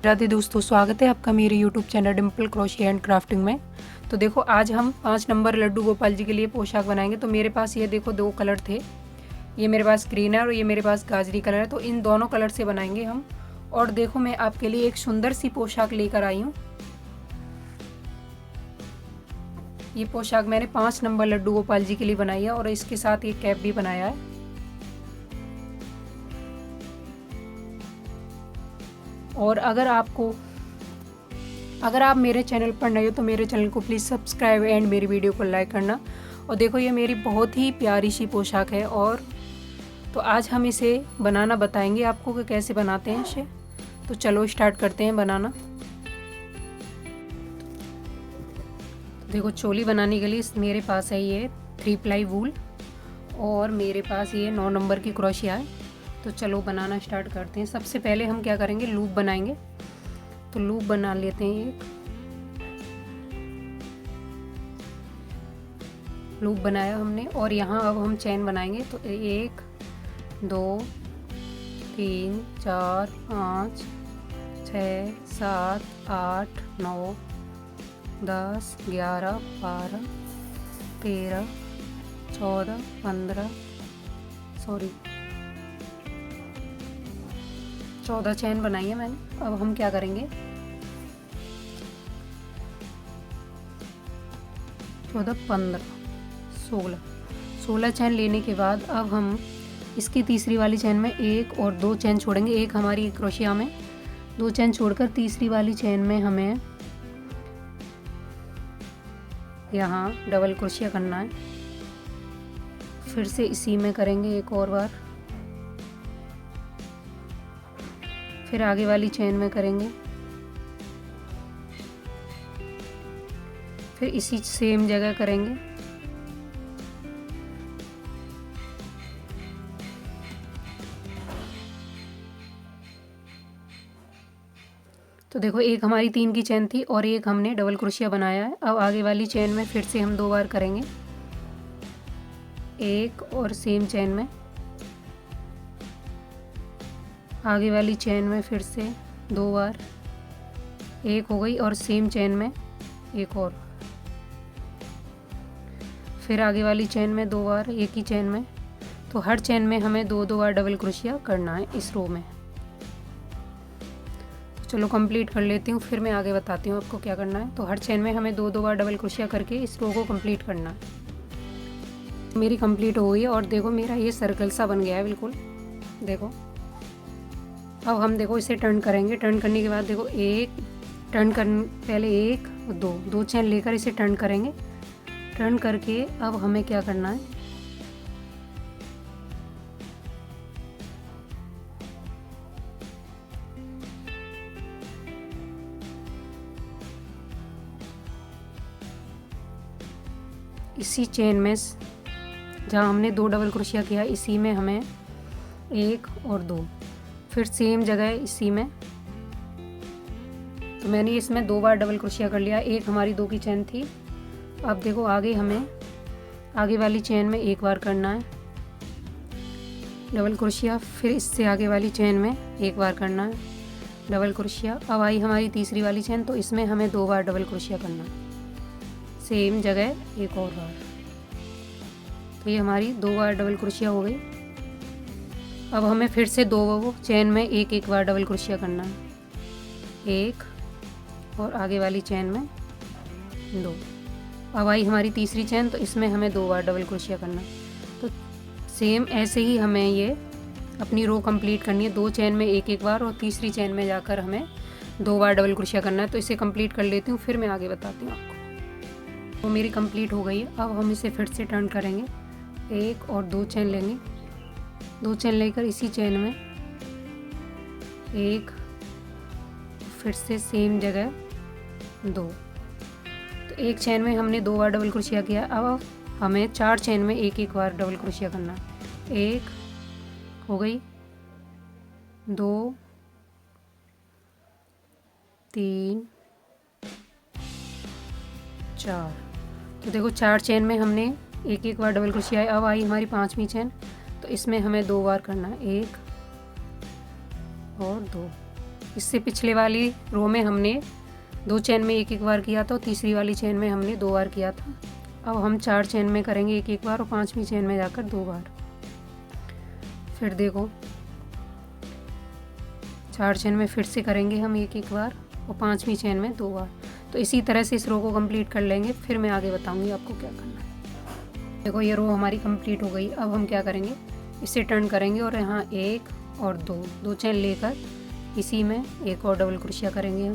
राधे दोस्तों, स्वागत है आपका मेरे YouTube channel Dimple crochet and crafting में। तो देखो, आज हम 5 नंबर लड्डू गोपाल जी के लिए पोशाक बनाएंगे। तो मेरे पास ये देखो 2 कलर थे, ये मेरे पास ग्रीन है और ये मेरे पास गाजरी कलर है। तो इन दोनों कलर से बनाएंगे हम। और देखो, मैं आपके लिए एक सुंदर सी पोशाक लेकर आई हूँ। ये पोशाक मैंने 5 नंबर लड्डू गोपाल जी के लिए बनाई है और इसके साथ एक कैप भी बनाया है। और अगर आप मेरे चैनल पर नए हो तो मेरे चैनल को प्लीज़ सब्सक्राइब एंड मेरी वीडियो को लाइक करना। और देखो, ये मेरी बहुत ही प्यारी सी पोशाक है। और तो आज हम इसे बनाना बताएंगे आपको कि कैसे बनाते हैं इसे। तो चलो स्टार्ट करते हैं बनाना। देखो, चोली बनाने के लिए मेरे पास है ये 3 प्लाई वूल और मेरे पास ये 9 नंबर की क्रोशिया है। तो चलो बनाना स्टार्ट करते हैं। सबसे पहले हम क्या करेंगे, लूप बनाएंगे। तो लूप बना लेते हैं, एक लूप बनाया हमने। और यहाँ अब हम चैन बनाएंगे। तो 1 2 3 4 5 6 7 8 9 10 11 12 13 14 15 14 चैन बनाई है मैंने। अब हम क्या करेंगे, 14 15 16 चैन लेने के बाद अब हम इसकी तीसरी वाली चैन में 1 और 2 चैन छोड़ेंगे। एक हमारी क्रोशिया में 2 चैन छोड़कर तीसरी वाली चैन में हमें यहाँ डबल क्रोशिया करना है। फिर से इसी में करेंगे एक और बार, फिर आगे वाली चैन में करेंगे, फिर इसी सेम जगह करेंगे। तो देखो, एक हमारी 3 की चैन थी और एक हमने डबल क्रोशिया बनाया है। अब आगे वाली चैन में फिर से हम 2 बार करेंगे, एक और सेम चैन में, आगे वाली चैन में फिर से 2 बार, एक हो गई, और सेम चैन में एक और, फिर आगे वाली चैन में 2 बार, एक ही चैन में। तो हर चैन में हमें 2-2 बार डबल क्रोशिया करना है इस रो में। चलो कंप्लीट कर लेती हूँ, फिर मैं आगे बताती हूँ आपको क्या करना है। तो हर चैन में हमें 2-2 बार डबल क्रोशिया करके इस रो को कंप्लीट करना है। मेरी कंप्लीट हो गई है और देखो, मेरा ये सर्कल सा बन गया है बिल्कुल। देखो, अब हम देखो इसे टर्न करेंगे। टर्न करने के बाद देखो, पहले 1 और 2 चैन लेकर इसे टर्न करेंगे। टर्न करके अब हमें क्या करना है, इसी चेन में जहाँ हमने 2 डबल क्रोशिया किया इसी में हमें 1 और 2, फिर सेम जगह इसी में। तो मैंने इसमें 2 बार डबल क्रोशिया कर लिया। एक हमारी 2 की चैन थी। अब देखो, आगे हमें आगे वाली चैन में 1 बार करना है डबल क्रोशिया, फिर इससे आगे वाली चैन में 1 बार करना है डबल क्रोशिया। अब आई हमारी तीसरी वाली चैन, तो इसमें हमें 2 बार डबल क्रोशिया करना है, सेम जगह एक और बार। तो ये हमारी 2 बार डबल क्रोशिया हो गई। अब हमें फिर से 2 चैन में 1-1 बार डबल क्रोशिया करना है, 1 और आगे वाली चैन में 2। अब आई हमारी तीसरी चैन, तो इसमें हमें 2 बार डबल क्रोशिया करना है। तो सेम ऐसे ही हमें ये अपनी रो कंप्लीट करनी है। 2 चैन में 1-1 बार और तीसरी चैन में जाकर हमें 2 बार डबल क्रोशिया करना है। तो इसे कंप्लीट कर लेती हूँ, फिर मैं आगे बताती हूँ आपको। तो मेरी कंप्लीट हो गई है। अब हम इसे फिर से टर्न करेंगे, 1 और 2 चैन लेंगे, 2 चैन लेकर इसी चैन में 1, फिर से सेम जगह 2। तो एक चैन में हमने 2 बार डबल क्रोशिया किया। अब हमें 4 चैन में 1-1 बार डबल क्रोशिया करना है। 1 हो गई, 2 3 4। तो देखो, 4 चैन में हमने 1-1 बार डबल क्रोशिया है। अब आई हमारी 5वीं चैन, तो इसमें हमें 2 बार करना है, 1 और 2, इससे पिछले वाली रो में हमने 2 चेन में एक एक बार किया था, तीसरी वाली चेन में हमने 2 बार किया था। अब हम 4 चेन में करेंगे एक एक बार और 5वीं चेन में जाकर 2 बार। फिर देखो 4 चेन में फिर से करेंगे हम एक एक बार और 5वीं चेन में 2 बार। तो इसी तरह से इस रो को कंप्लीट कर लेंगे, फिर मैं आगे बताऊंगी आपको क्या करना है। देखो ये रो हमारी कंप्लीट हो गई। अब हम क्या करेंगे, इसे टर्न करेंगे और यहाँ 1 और 2 चेन लेकर इसी में एक और डबल क्रोशिया करेंगे हम।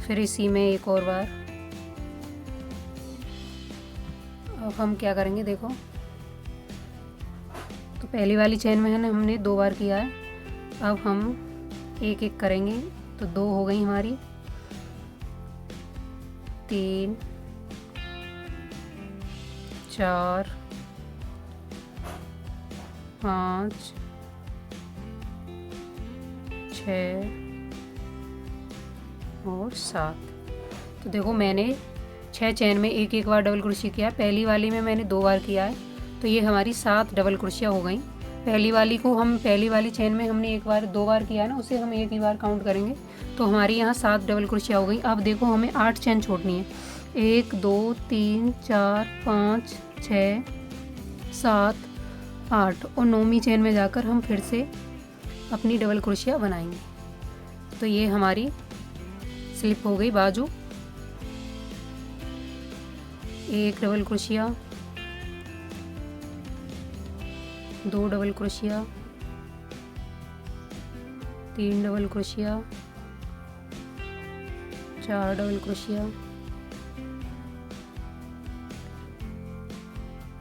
फिर इसी में एक और बार। अब हम क्या करेंगे, देखो तो पहली वाली चेन में है ना हमने 2 बार किया है। अब हम एक एक करेंगे, तो 2 हो गई हमारी, 3 4 5 6 और 7। तो देखो मैंने 6 चेन में एक एक बार डबल क्रोशिया किया। पहली वाली में मैंने 2 बार किया है, तो ये हमारी 7 डबल क्रोशिया हो गई। पहली वाली को हम पहली वाली चेन में हमने एक बार 2 बार किया है ना, उसे हम एक ही बार काउंट करेंगे, तो हमारी यहाँ 7 डबल क्रोशिया हो गई। अब देखो हमें 8 चेन छोड़नी है। 1 2 3 4 5 6 7 8 और 9वीं चेन में जाकर हम फिर से अपनी डबल क्रोशिया बनाएंगे। तो ये हमारी स्लिप हो गई बाजू। 1 double crochet, 2 double crochet, 3 double crochet, 4 double crochet,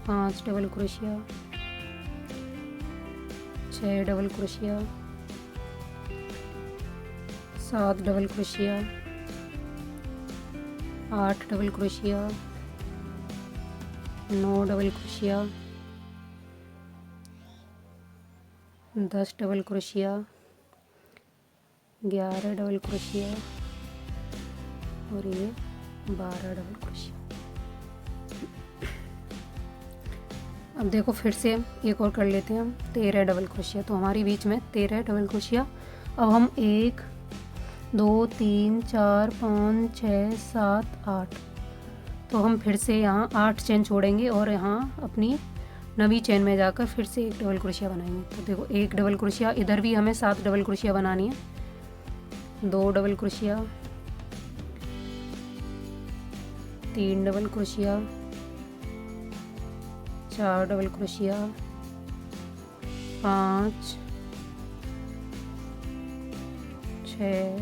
5 double crochet, 6 double crochet, 7 double crochet, 8 double crochet, 9 double crochet, 10 double crochet, 11 double crochet और ये 12 डबल क्रोशिया। अब देखो फिर से एक और कर लेते हैं हम, 13 डबल क्रोशिया। तो हमारी बीच में 13 डबल क्रोशिया। अब हम 1 2 3 4 5 6 7 8, तो हम फिर से यहाँ 8 चेन छोड़ेंगे और यहाँ अपनी 9वीं चेन में जाकर फिर से एक डबल क्रोशिया बनाएंगे। तो देखो 1 डबल क्रोशिया, इधर भी हमें 7 डबल क्रोशिया बनानी है। 2 double crochet, 3 double crochet, 4 double crochet, 5 6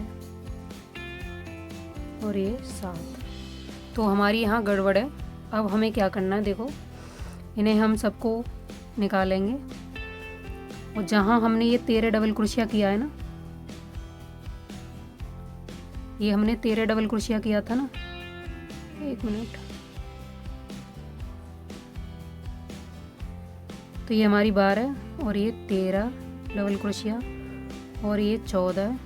और ये 7। तो हमारी यहाँ गड़बड़ है। अब हमें क्या करना है, देखो इन्हें हम सबको निकालेंगे और जहाँ हमने ये 13 डबल क्रोशिया किया है ना, ये हमने 13 डबल क्रोशिया किया था ना, 1 मिनट, तो ये हमारी 12 और ये 13 डबल क्रोशिया और ये 14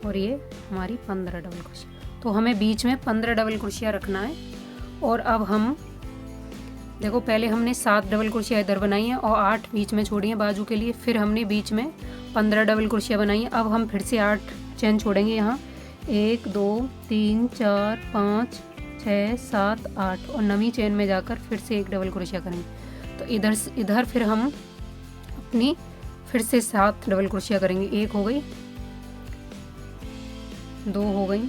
और ये हमारी 15 डबल क्रोशिया। तो हमें बीच में 15 डबल क्रोशिया रखना है। और अब हम देखो पहले हमने 7 डबल क्रोशिया इधर बनाई है और 8 बीच में छोड़ी है बाजू के लिए। फिर हमने बीच में 15 डबल क्रोशिया बनाई है। अब हम फिर से 8 चेन छोड़ेंगे यहाँ, 1 2 3 4 5 6 7 8 और 9वीं चेन में जाकर फिर से एक डबल क्रोशिया करेंगे। तो इधर फिर हम अपनी फिर से 7 डबल क्रोशिया करेंगे। 1 हो गई, 2 हो गई,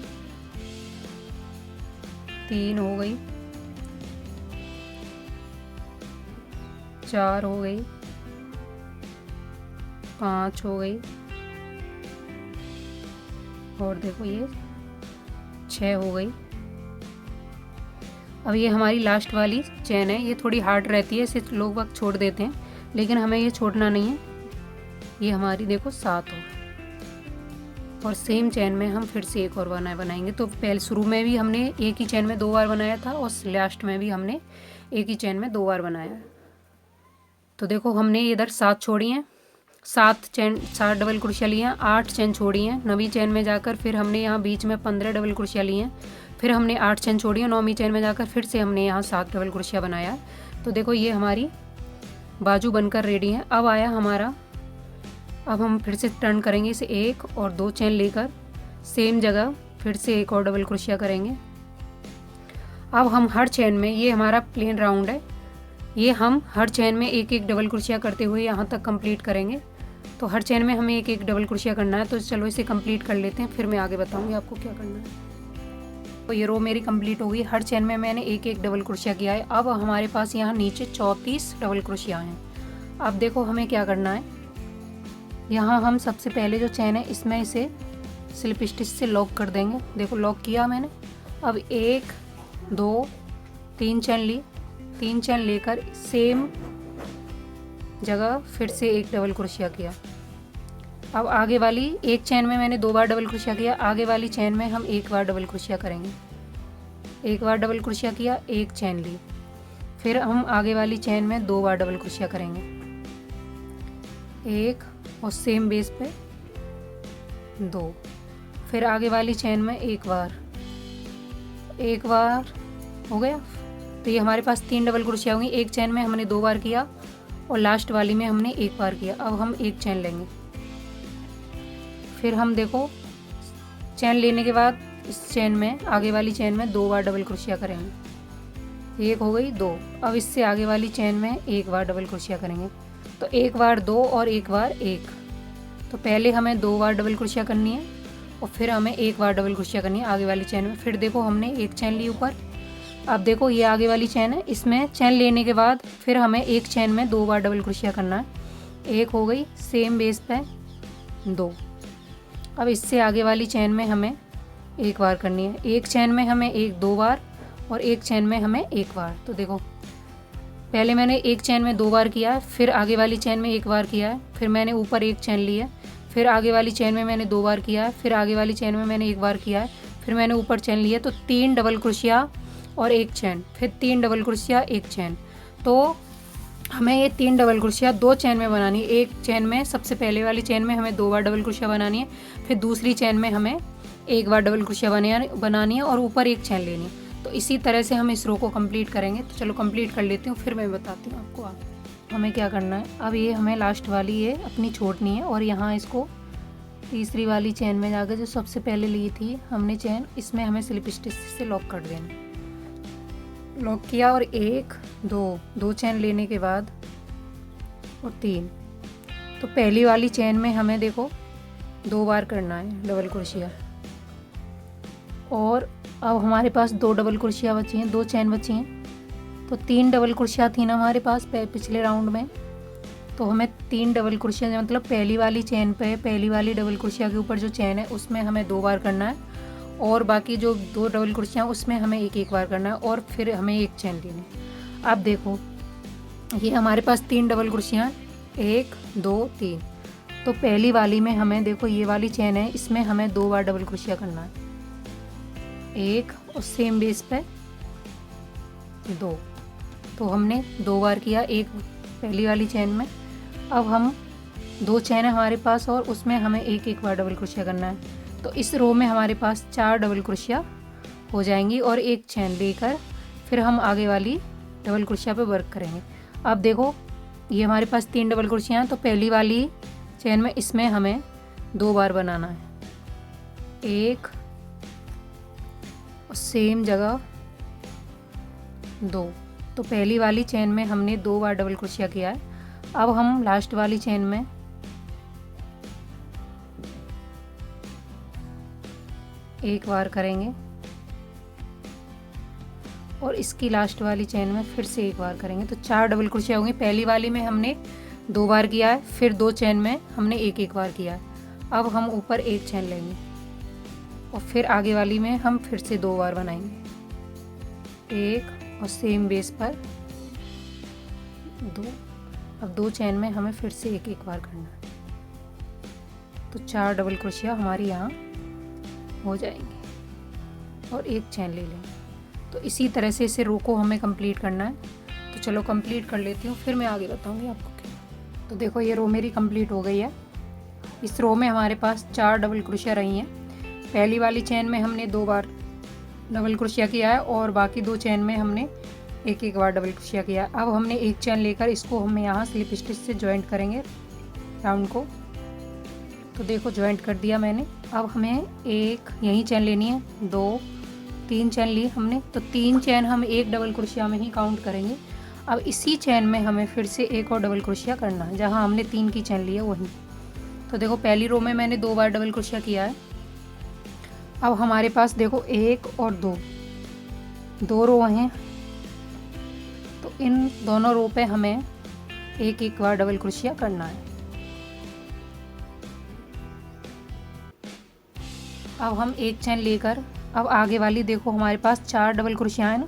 3 हो गई, 4 हो गई, 5 हो गई और देखो ये 6 हो गई। अब ये हमारी लास्ट वाली चेन है, ये थोड़ी हार्ड रहती है, इसे लोग वक्त छोड़ देते हैं, लेकिन हमें ये छोड़ना नहीं है। ये हमारी देखो 7 हो गई और सेम चेन में हम फिर से एक और बनाएंगे। तो पहले शुरू में भी हमने एक ही चेन में 2 बार बनाया था और लास्ट में भी हमने एक ही चेन में 2 बार बनाया। तो देखो हमने इधर 7 छोड़ी हैं, 7 डबल क्रोशिया लिए हैं, 8 चेन छोड़ी हैं। 9वीं चेन में जाकर फिर हमने यहाँ बीच में 15 डबल क्रोशिया लिए हैं। फिर हमने 8 चेन छोड़ी है। 9वीं चेन में जाकर फिर से हमने यहाँ 7 डबल क्रोशिया बनाया है। तो देखो ये हमारी बाजू बनकर रेडी है। अब आया हमारा अब हम फिर से टर्न करेंगे इसे, एक और दो चेन लेकर सेम जगह फिर से एक और डबल क्रोशिया करेंगे। अब हम हर चेन में, ये हमारा प्लेन राउंड है, ये हम हर चेन में एक एक डबल क्रोशिया करते हुए यहाँ तक कंप्लीट करेंगे। तो हर चेन में हमें एक एक डबल क्रोशिया करना है। तो चलो इसे कंप्लीट कर लेते हैं, फिर मैं आगे बताऊँगी आपको क्या करना है। तो ये रो मेरी कंप्लीट हो गई, हर चेन में मैंने एक एक डबल क्रोशिया किया है। अब हमारे पास यहाँ नीचे 34 डबल क्रोशिया हैं। अब देखो हमें क्या करना है, यहाँ हम सबसे पहले जो चेन है इसमें इसे स्लिप स्टिच से लॉक कर देंगे। देखो लॉक किया मैंने। अब 1 2 3 चेन ली, 3 चेन लेकर सेम जगह फिर से एक डबल क्रोशिया किया। अब आगे वाली एक चेन में मैंने 2 बार डबल क्रोशिया किया, आगे वाली चेन में हम 1 बार डबल क्रोशिया करेंगे। 1 बार डबल क्रोशिया किया, एक चेन ली, फिर हम आगे वाली चेन में 2 बार डबल क्रोशिया करेंगे, एक और सेम बेस पे 2, फिर आगे वाली चेन में एक बार हो गया। तो ये हमारे पास 3 डबल क्रोशिया होंगी। एक चेन में हमने 2 बार किया और लास्ट वाली में हमने 1 बार किया। अब हम एक चेन लेंगे, फिर हम देखो चेन लेने के बाद इस चेन में, आगे वाली चेन में 2 बार डबल क्रोशिया करेंगे। एक हो गई 2। अब इससे आगे वाली चेन में 1 बार डबल क्रोशिया करेंगे। तो 1 बार 2 और 1 बार 1। तो पहले हमें 2 बार डबल क्रोशिया करनी है और फिर हमें 1 बार डबल क्रोशिया करनी है आगे वाली चेन में। फिर देखो हमने एक चेन ली ऊपर। अब देखो ये आगे वाली चेन है, इसमें चेन लेने के बाद फिर हमें एक चेन में 2 बार डबल क्रोशिया करना है। एक हो गई, सेम बेस पे 2। अब इससे आगे वाली चेन में हमें 1 बार करनी है। एक चेन में हमें 2 बार और एक चेन में हमें 1 बार। तो देखो पहले मैंने एक चेन में 2 बार किया है, फिर आगे वाली चेन में 1 बार किया है, फिर मैंने ऊपर एक चेन ली है, फिर आगे वाली चेन में मैंने 2 बार किया है, फिर आगे वाली चेन में मैंने 1 बार किया है, फिर मैंने ऊपर चेन ली है। तो 3 डबल क्रोशिया और एक चेन, फिर 3 डबल क्रोशिया एक चेन। तो हमें ये 3 डबल क्रोशिया 2 चेन में बनानी है। एक चेन में, सबसे पहले वाली चेन में हमें 2 बार डबल क्रोशिया बनानी है, फिर दूसरी चेन में हमें 1 बार डबल क्रोशिया बनानी है और ऊपर एक चेन लेनी है। तो इसी तरह से हम इस रो को कंप्लीट करेंगे। तो चलो कंप्लीट कर लेती हूँ, फिर मैं बताती हूँ आपको हमें क्या करना है। अब ये हमें लास्ट वाली ये अपनी छोड़नी है और यहाँ इसको तीसरी वाली चेन में जाकर जो सबसे पहले ली थी हमने चेन, इसमें हमें स्लिप स्टिच से लॉक कर देना। लॉक किया और 1 2 चेन लेने के बाद और 3। तो पहली वाली चेन में हमें देखो 2 बार करना है डबल क्रोशिया। और अब हमारे पास 2 डबल क्रोशिया बची हैं, 2 चेन बची हैं। तो 3 डबल क्रोशिया थी ना हमारे पास पिछले राउंड में। तो हमें 3 डबल क्रोशिया, मतलब पहली वाली चेन पे पहली वाली डबल क्रोशिया के ऊपर जो चेन है उसमें हमें 2 बार करना है और बाकी जो 2 डबल क्रोशिया उसमें हमें एक बार करना है और फिर हमें एक चेन लेनी है। अब देखो ये हमारे पास 3 डबल क्रोशिया, 1 2 3। तो पहली वाली में हमें देखो ये वाली चेन है, इसमें हमें 2 बार डबल क्रोशिया करना है, 1 और सेम बेस पे 2। तो हमने 2 बार किया एक पहली वाली चेन में। अब हम 2 चेन है हमारे पास और उसमें हमें एक बार डबल क्रोशिया करना है। तो इस रो में हमारे पास 4 डबल क्रोशिया हो जाएंगी और एक चेन लेकर फिर हम आगे वाली डबल क्रोशिया पे वर्क करेंगे। अब देखो ये हमारे पास 3 डबल क्रोशिया हैं। तो पहली वाली चेन में इसमें हमें 2 बार बनाना है, एक और सेम जगह 2। तो पहली वाली चेन में हमने 2 बार डबल क्रोशिया किया है। अब हम लास्ट वाली चेन में एक बार करेंगे और इसकी लास्ट वाली चेन में फिर से एक बार करेंगे। तो 4 डबल क्रोशिया होंगे। पहली वाली में हमने 2 बार किया है, फिर 2 चेन में हमने एक बार किया है। अब हम ऊपर एक चेन लेंगे और फिर आगे वाली में हम फिर से 2 बार बनाएंगे, एक और सेम बेस पर 2। अब 2 चेन में हमें फिर से एक बार करना है। तो 4 डबल क्रोशिया हमारी यहाँ हो जाएंगे और एक चेन ले लेंगे। तो इसी तरह से इसे रो को हमें कंप्लीट करना है। तो चलो कंप्लीट कर लेती हूँ, फिर मैं आगे बताऊँगी आपको क्या। तो देखो ये रो मेरी कंप्लीट हो गई है। इस रो में हमारे पास 4 डबल क्रोशिया रही हैं। पहली वाली चेन में हमने 2 बार डबल क्रोशिया किया है और बाकी 2 चेन में हमने एक बार डबल क्रोशिया किया है। अब हमने एक चेन लेकर इसको हम यहाँ स्लिप स्टिच से जॉइंट करेंगे राउंड को। तो देखो जॉइंट कर दिया मैंने। अब हमें एक यही चेन लेनी है, 2 3 चेन ली हमने, तो 3 चेन हम एक डबल क्रोशिया में ही काउंट करेंगे। अब इसी चेन में हमें फिर से एक और डबल क्रोशिया करना है, जहाँ हमने 3 की चेन ली है वहीं। तो देखो पहली रो में मैंने 2 बार डबल क्रोशिया किया है। अब हमारे पास देखो 1 और 2 रो हैं, तो इन दोनों रो पे हमें एक एक बार डबल क्रोशिया करना है। अब हम एक चेन लेकर अब आगे वाली देखो हमारे पास 4 डबल क्रोशिया है ना,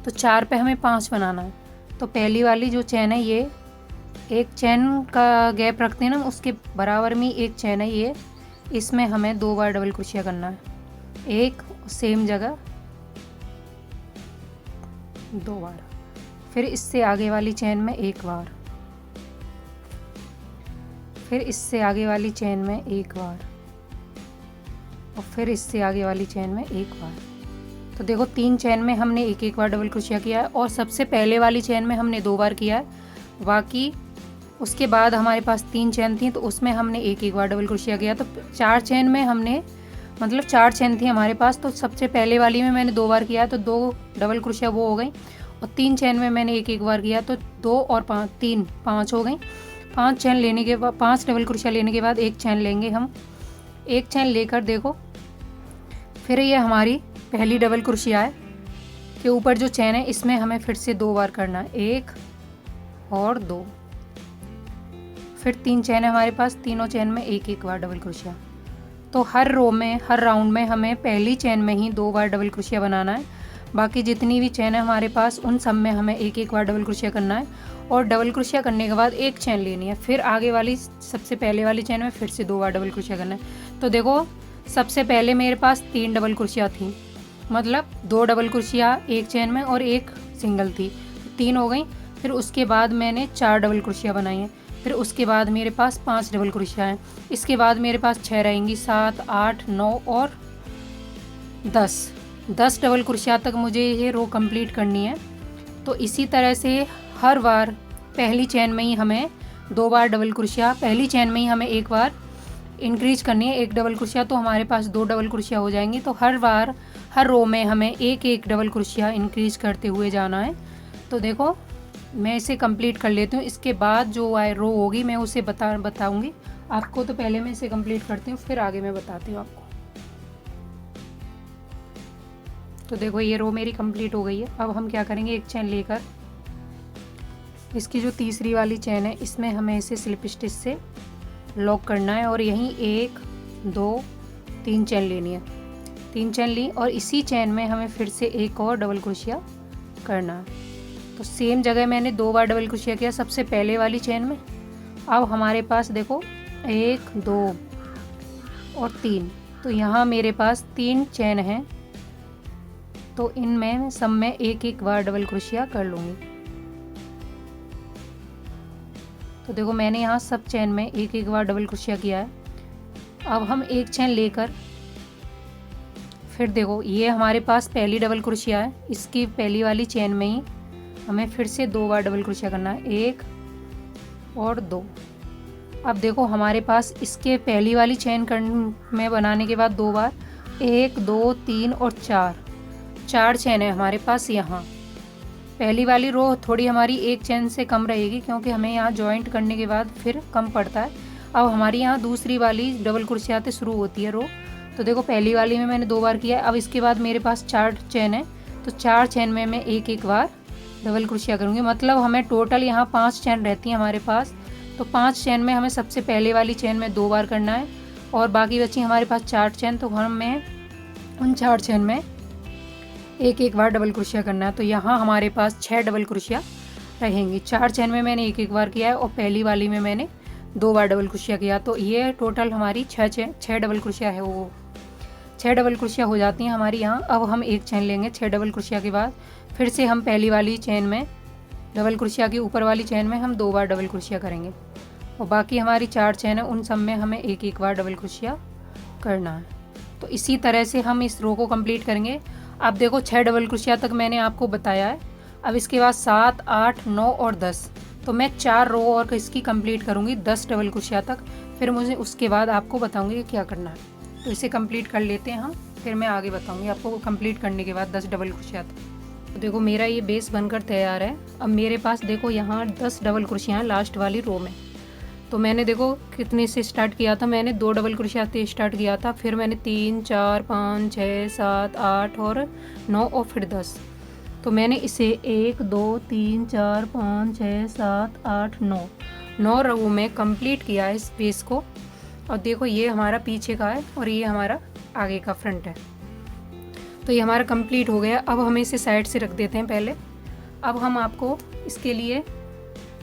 तो 4 पे हमें 5 बनाना है। तो पहली वाली जो चेन है ये एक चेन का गैप रखते हैं ना, उसके बराबर में एक चेन है ये, इसमें हमें 2 बार डबल क्रोशिया करना है, एक सेम जगह 2 बार। फिर इससे आगे वाली चेन में एक बार, फिर इससे आगे वाली चेन में एक बार, और फिर इससे आगे वाली चेन में एक बार। तो देखो 3 चेन में हमने एक एक बार डबल क्रोशिया किया है, और सबसे पहले वाली चेन में हमने 2 बार किया है। बाकी उसके बाद हमारे पास 3 चेन थी, तो उसमें हमने एक एक बार डबल क्रोशिया किया। तो 4 चेन में हमने मतलब 4 चेन थी हमारे पास, तो सबसे पहले वाली में मैंने 2 बार किया है, तो 2 डबल क्रोशिया वो हो गई। और 3 चेन में मैंने एक एक बार किया, तो 2 और 5 हो गई। 5 चेन लेने के बाद 5 डबल क्रोशिया लेने के बाद एक चेन लेंगे हम। एक चेन लेकर देखो फिर ये हमारी पहली डबल क्रोशिया है के ऊपर जो चेन है इसमें हमें फिर से 2 बार करना है, 1 और 2। फिर 3 चेन है हमारे पास, तीनों चेन में एक एक बार डबल क्रोशिया। तो हर रो में हर राउंड में हमें पहली चेन में ही 2 बार डबल क्रोशिया बनाना है। बाकी जितनी भी चेन है हमारे पास उन सब में हमें एक एक बार डबल क्रोशिया करना है, और डबल क्रोशिया करने के बाद एक चेन लेनी है। फिर आगे वाली सबसे पहले वाली चेन में फिर से 2 बार डबल क्रोशिया करना है। तो देखो सबसे पहले मेरे पास 3 डबल क्रोशिया थी, मतलब 2 डबल क्रोशिया एक चेन में और एक सिंगल थी, 3 हो गई। फिर उसके बाद मैंने 4 डबल क्रोशिया बनाई हैं। फिर उसके बाद मेरे पास 5 डबल क्रोशिया हैं। इसके बाद मेरे पास 6 रहेंगी, 7 8 9 और 10 डबल क्रोशिया तक मुझे ये रो कंप्लीट करनी है। तो इसी तरह से हर बार पहली चेन में ही हमें 2 बार डबल क्रोशिया, पहली चेन में ही हमें एक बार इंक्रीज करनी है, एक डबल क्रोशिया, तो हमारे पास 2 डबल क्रोशिया हो जाएंगी। तो हर बार हर रो में हमें एक एक डबल क्रोशिया इंक्रीज करते हुए जाना है। तो देखो मैं इसे कंप्लीट कर लेती हूँ, इसके बाद जो रो होगी मैं उसे बताऊँगी आपको। तो पहले मैं इसे कंप्लीट करती हूँ, फिर आगे मैं बताती हूँ आपको। तो देखो ये रो मेरी कंप्लीट हो गई है। अब हम क्या करेंगे, एक चेन लेकर इसकी जो तीसरी वाली चेन है इसमें हमें इसे स्लिप स्टिच से लॉक करना है, और यहीं 1 2 3 चेन लेनी है। 3 चेन ली, और इसी चेन में हमें फिर से एक और डबल क्रोशिया करना है। तो सेम जगह मैंने 2 बार डबल क्रोशिया किया सबसे पहले वाली चेन में। अब हमारे पास देखो 1 2 और 3, तो यहाँ मेरे पास 3 चेन हैं, तो इनमें सब में एक एक बार डबल क्रोशिया कर लूँगी। तो देखो मैंने यहाँ सब चेन में एक एक बार डबल क्रोशिया किया है। अब हम एक चेन लेकर फिर देखो ये हमारे पास पहली डबल क्रोशिया है, इसकी पहली वाली चेन में ही हमें फिर से 2 बार डबल क्रोशिया करना है, 1 और 2। अब देखो हमारे पास इसके पहली वाली चेन में बनाने के बाद 2 बार, 1 2 3 और 4 चेन है हमारे पास। यहाँ पहली वाली रो थोड़ी हमारी एक चेन से कम रहेगी, क्योंकि हमें यहाँ जॉइंट करने के बाद फिर कम पड़ता है। अब हमारी यहाँ दूसरी वाली डबल क्रोशिया से शुरू होती है रो। तो देखो पहली वाली में मैंने 2 बार किया है। अब इसके बाद मेरे पास 4 चेन है, तो 4 चेन में मैं एक एक बार डबल क्रोशिया करूँगी। मतलब हमें टोटल यहाँ 5 चेन रहती हैं हमारे पास। तो 5 चेन में हमें सबसे पहले वाली चेन में 2 बार करना है, और बाकी बची हमारे पास 4 चेन, तो हमें उन 4 चेन में एक एक बार डबल क्रोशिया करना है। तो यहाँ हमारे पास 6 डबल क्रोशिया रहेंगी। 4 चेन में मैंने एक एक बार किया है, और पहली वाली में मैंने 2 बार डबल क्रोशिया किया। तो ये टोटल हमारी 6 डबल क्रोशिया है, वो 6 डबल क्रोशिया हो जाती हैं हमारी यहाँ। अब हम एक चेन लेंगे, 6 डबल क्रोशिया के बाद फिर से हम पहली वाली चेन में डबल क्रोशिया की ऊपर वाली चेन में हम 2 बार डबल क्रोशिया करेंगे, और बाकी हमारी 4 चेन है उन सब में हमें एक एक बार डबल क्रोशिया करना है। तो इसी तरह से हम इस रो को कंप्लीट करेंगे। अब देखो 6 डबल क्रोशिया तक मैंने आपको बताया है। अब इसके बाद 7 8 9 और 10, तो मैं 4 रो और इसकी कंप्लीट करूँगी 10 डबल क्रोशिया तक। फिर मुझे उसके बाद आपको बताऊंगी कि क्या करना है। तो इसे कंप्लीट कर लेते हैं हम, फिर मैं आगे बताऊंगी आपको कंप्लीट करने के बाद 10 डबल क्रोशिया। तो देखो मेरा ये बेस बनकर तैयार है। अब मेरे पास देखो यहाँ 10 डबल क्रोशिया हैं लास्ट वाली रो में। तो मैंने देखो कितने से स्टार्ट किया था, मैंने 2 डबल क्रोशिया से स्टार्ट किया था, फिर मैंने 3 4 5 6 7 8 और 9 और फिर 10। तो मैंने इसे 1 2 3 4 5 6 7 8 9 रो में कंप्लीट किया है इस बेस को। और देखो ये हमारा पीछे का है और ये हमारा आगे का फ्रंट है। तो ये हमारा कंप्लीट हो गया। अब हमें इसे साइड से रख देते हैं पहले। अब हम आपको इसके लिए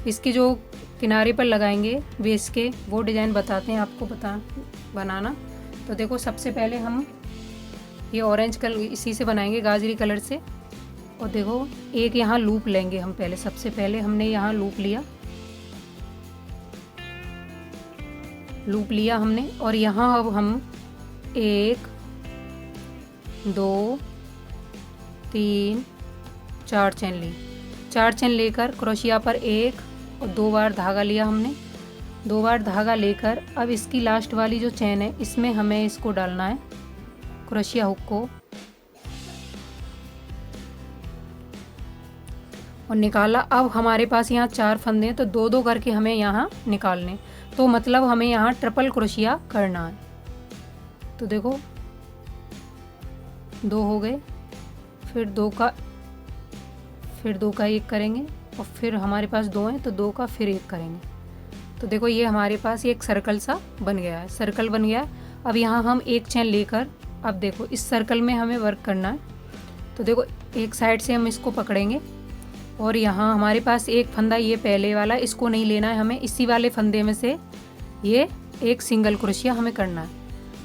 इसके जो किनारे पर लगाएंगे बेस के वो डिज़ाइन बताते हैं आपको बनाना। तो देखो सबसे पहले हम ये ऑरेंज कलर इसी से बनाएंगे, गाजरी कलर से। और देखो एक यहाँ लूप लेंगे हम पहले। सबसे पहले हमने यहाँ लूप लिया हमने। और यहाँ अब हम 1 2 3 4 चेन ली। 4 चेन लेकर क्रोशिया पर 1 और 2 बार धागा लिया हमने। 2 बार धागा लेकर अब इसकी लास्ट वाली जो चेन है इसमें हमें इसको डालना है, क्रोशिया हुक को, और निकाला। अब हमारे पास यहाँ 4 फंदे हैं तो 2 करके हमें यहाँ निकालने। तो मतलब हमें यहाँ ट्रिपल क्रोशिया करना है। तो देखो 2 हो गए, फिर 2 का 1 करेंगे और फिर हमारे पास 2 हैं तो 2 का फिर 1 करेंगे। तो देखो ये हमारे पास एक सर्कल सा बन गया है, सर्कल बन गया है। अब यहाँ हम एक चेन लेकर अब देखो इस सर्कल में हमें वर्क करना है। तो देखो एक साइड से हम इसको पकड़ेंगे और यहाँ हमारे पास एक फंदा ये पहले वाला, इसको नहीं लेना है हमें, इसी वाले फंदे में से ये एक सिंगल क्रोशिया हमें करना है।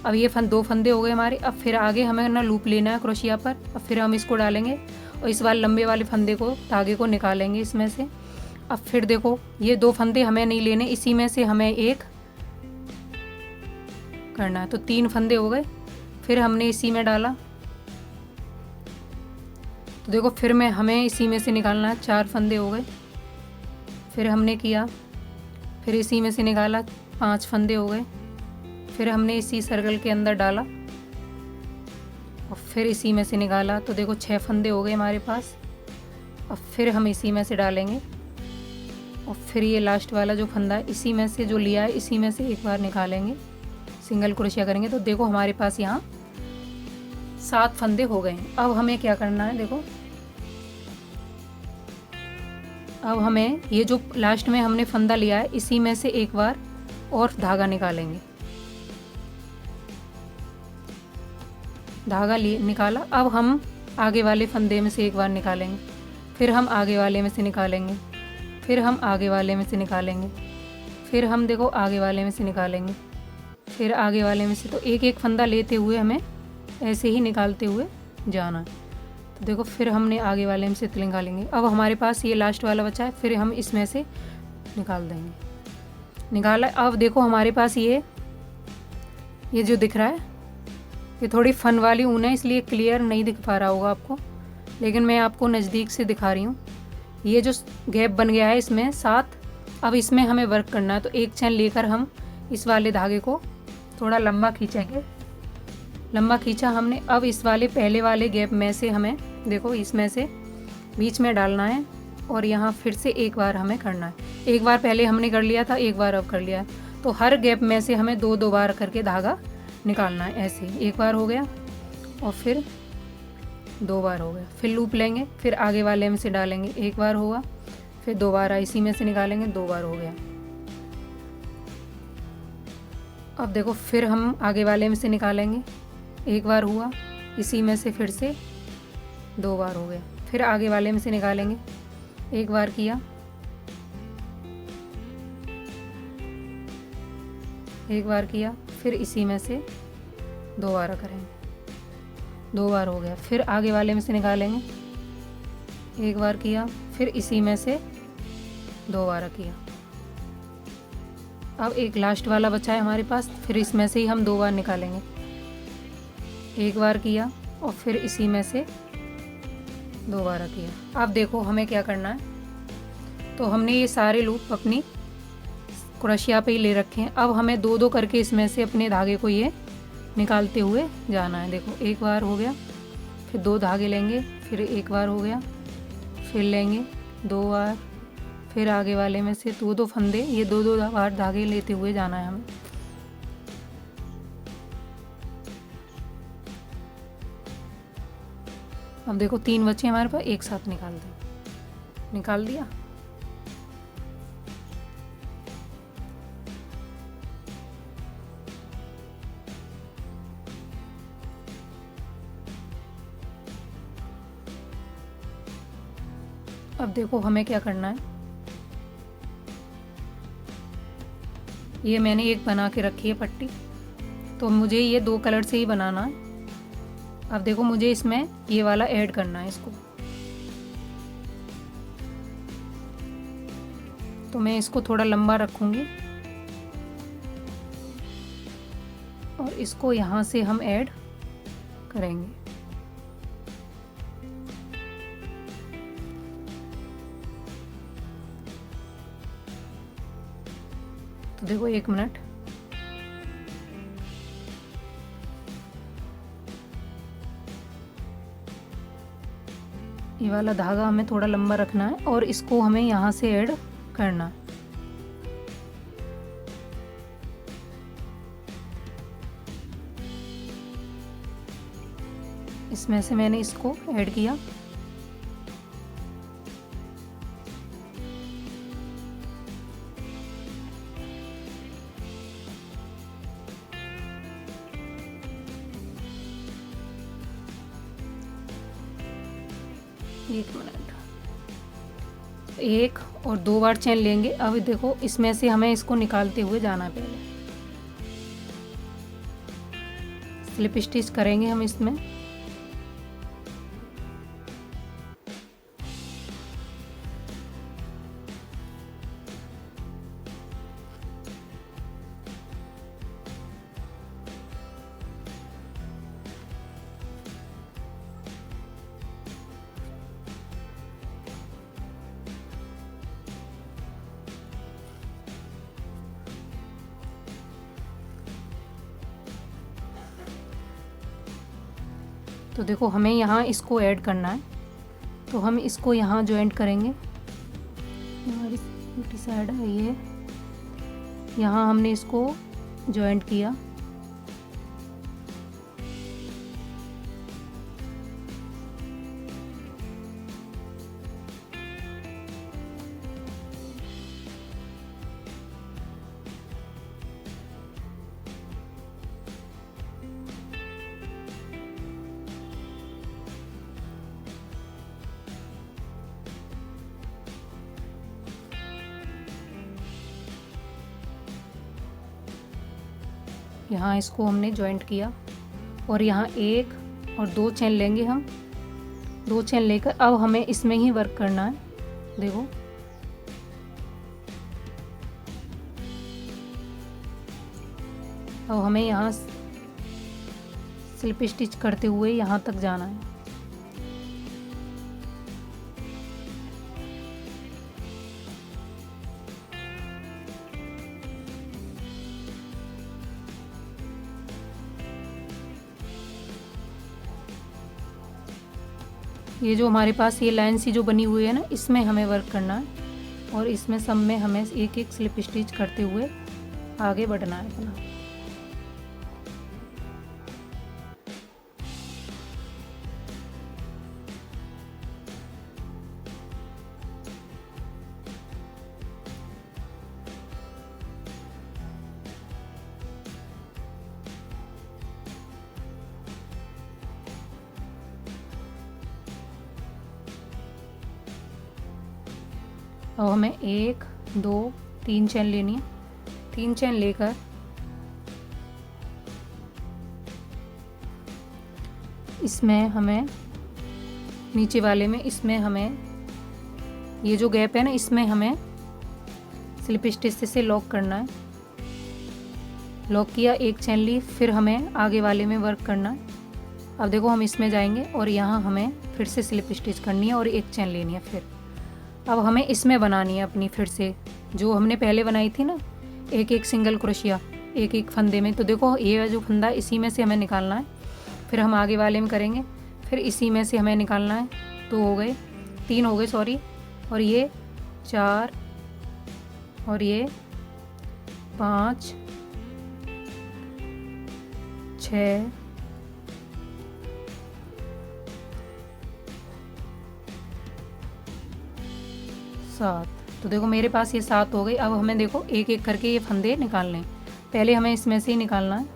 अब ये 2 फंदे हो गए हमारे। अब फिर आगे हमें ना लूप लेना है क्रोशिया पर। अब फिर हम इसको डालेंगे और इस वाले लंबे वाले फंदे को, धागे को निकालेंगे इसमें से। अब फिर देखो ये 2 फंदे हमें नहीं लेने, इसी में से हमें एक करना है। तो 3 फंदे हो गए, फिर हमने इसी में डाला। तो देखो फिर हमें इसी में से निकालना है, 4 फंदे हो गए, फिर हमने किया, फिर इसी में से निकाला, 5 फंदे हो गए, फिर हमने इसी सर्कल के अंदर डाला और फिर इसी में से निकाला। तो देखो 6 फंदे हो गए हमारे पास। और फिर हम इसी में से डालेंगे और फिर ये लास्ट वाला जो फंदा है इसी में से जो लिया है इसी में से एक बार निकालेंगे, सिंगल क्रोशिया करेंगे। तो देखो हमारे पास यहाँ 7 फंदे हो गए हैं। अब हमें क्या करना है, देखो अब हमें ये जो लास्ट में हमने फंदा लिया है इसी में से एक बार और धागा निकालेंगे। धागा निकाला। अब हम आगे वाले फंदे में से एक बार निकालेंगे, फिर हम आगे वाले में से निकालेंगे, फिर हम आगे वाले में से निकालेंगे, फिर हम देखो आगे वाले में से निकालेंगे, फिर आगे वाले में से। तो एक एक फंदा लेते हुए हमें ऐसे ही निकालते हुए जाना है। तो देखो फिर हमने आगे वाले में से निकालेंगे। अब हमारे पास ये लास्ट वाला बचा है, फिर हम इसमें से निकाल देंगे। निकाला। अब देखो हमारे पास ये जो दिख रहा है ये थोड़ी फन वाली ऊन है, इसलिए क्लियर नहीं दिख पा रहा होगा आपको, लेकिन मैं आपको नज़दीक से दिखा रही हूँ। ये जो गैप बन गया है इसमें 7, अब इसमें हमें वर्क करना है। तो एक चैन लेकर हम इस वाले धागे को थोड़ा लंबा खींचेंगे। लंबा खींचा हमने। अब इस वाले पहले वाले गैप में से हमें देखो इसमें से बीच में डालना है और यहाँ फिर से एक बार हमें करना है। एक बार पहले हमने कर लिया था, एक बार अब कर लिया। तो हर गैप में से हमें 2 बार करके धागा निकालना है। ऐसे एक बार हो गया और फिर 2 बार हो गया, फिर लूप लेंगे, फिर आगे वाले में से डालेंगे, एक बार हुआ, फिर दोबारा इसी में से निकालेंगे, 2 बार हो गया। अब देखो फिर हम आगे वाले में से निकालेंगे, एक बार हुआ, इसी में से फिर से 2 बार हो गया, फिर आगे वाले में से निकालेंगे, एक बार किया, एक बार किया, फिर इसी में से 2 बार करेंगे, 2 बार हो गया, फिर आगे वाले में से निकालेंगे, एक बार किया, फिर इसी में से 2 बार किया। अब एक लास्ट वाला बचा है हमारे पास, फिर इसमें से ही हम 2 बार निकालेंगे, एक बार किया और फिर इसी में से 2 बार किया। अब देखो हमें क्या करना है। तो हमने ये सारे लूप अपनी क्रोशिया पे ही ले रखे हैं। अब हमें दो दो करके इसमें से अपने धागे को ये निकालते हुए जाना है। देखो एक बार हो गया, फिर दो धागे लेंगे, फिर एक बार हो गया, फिर लेंगे दो बार, फिर आगे वाले में से दो दो फंदे, ये दो दो बार धागे लेते हुए जाना है हमें। अब देखो तीन बचे हमारे पास, एक साथ निकाल दें। निकाल दिया। अब देखो हमें क्या करना है, ये मैंने एक बना के रखी है पट्टी, तो मुझे ये दो कलर से ही बनाना है। अब देखो मुझे इसमें ये वाला ऐड करना है इसको, तो मैं इसको थोड़ा लंबा रखूँगी और इसको यहाँ से हम ऐड करेंगे। तो देखो एक मिनट, ये वाला धागा हमें थोड़ा लंबा रखना है और इसको हमें यहाँ से ऐड करना है। इसमें से मैंने इसको ऐड किया। एक मिनट, एक और दो बार चेन लेंगे। अब देखो इसमें से हमें इसको निकालते हुए जाना है। पहले स्लिप स्टिच करेंगे हम इसमें। तो देखो हमें यहाँ इसको ऐड करना है, तो हम इसको यहाँ जॉइंट करेंगे। हमारी छोटी साइड है ये, यहाँ हमने इसको जॉइंट किया। यहाँ इसको हमने जॉइंट किया और यहाँ एक और दो चेन लेंगे हम। दो चेन लेकर अब हमें इसमें ही वर्क करना है। देखो अब हमें यहाँ स्लिप स्टिच करते हुए यहाँ तक जाना है। ये जो हमारे पास ये लाइन सी जो बनी हुई है ना, इसमें हमें वर्क करना है और इसमें सब में हमें एक एक स्लिप स्टिच करते हुए आगे बढ़ना है अपना। अब हमें एक दो तीन चेन लेनी है। तीन चेन लेकर इसमें हमें नीचे वाले में, इसमें हमें ये जो गैप है ना, इसमें हमें स्लिप स्टिच से लॉक करना है। लॉक किया, एक चेन ली, फिर हमें आगे वाले में वर्क करना है। अब देखो हम इसमें जाएंगे और यहाँ हमें फिर से स्लिप स्टिच करनी है और एक चेन लेनी है। फिर अब हमें इसमें बनानी है अपनी, फिर से जो हमने पहले बनाई थी ना, एक एक सिंगल क्रोशिया एक एक फंदे में। तो देखो ये जो फंदा इसी में से हमें निकालना है, फिर हम आगे वाले में करेंगे, फिर इसी में से हमें निकालना है। 2 हो गए, 3 हो गए सॉरी, और ये 4 और ये 5 6 7। तो देखो मेरे पास ये 7 हो गई। अब हमें देखो एक एक करके ये फंदे निकालने हैं। पहले हमें इसमें से ही निकालना है।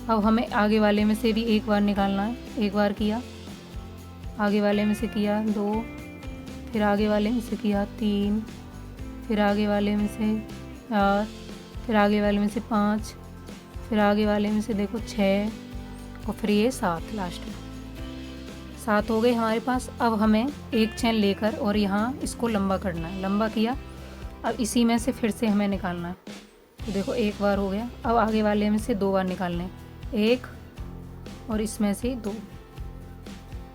अब हमें आगे वाले में से भी एक बार निकालना है। एक बार किया, आगे वाले में से किया 2, फिर आगे वाले में से किया 3, फिर आगे वाले में से 4, फिर आगे वाले में से 5, फिर आगे वाले में से देखो 6 और फिर ये 7 लास्ट में। 7 हो गए हमारे पास। अब हमें एक चैन लेकर और यहाँ इसको लंबा करना है। लंबा किया, अब इसी में से फिर से हमें निकालना है। तो देखो एक बार हो गया। अब आगे वाले में से 2 बार निकालने हैं, 1 और इसमें से 2।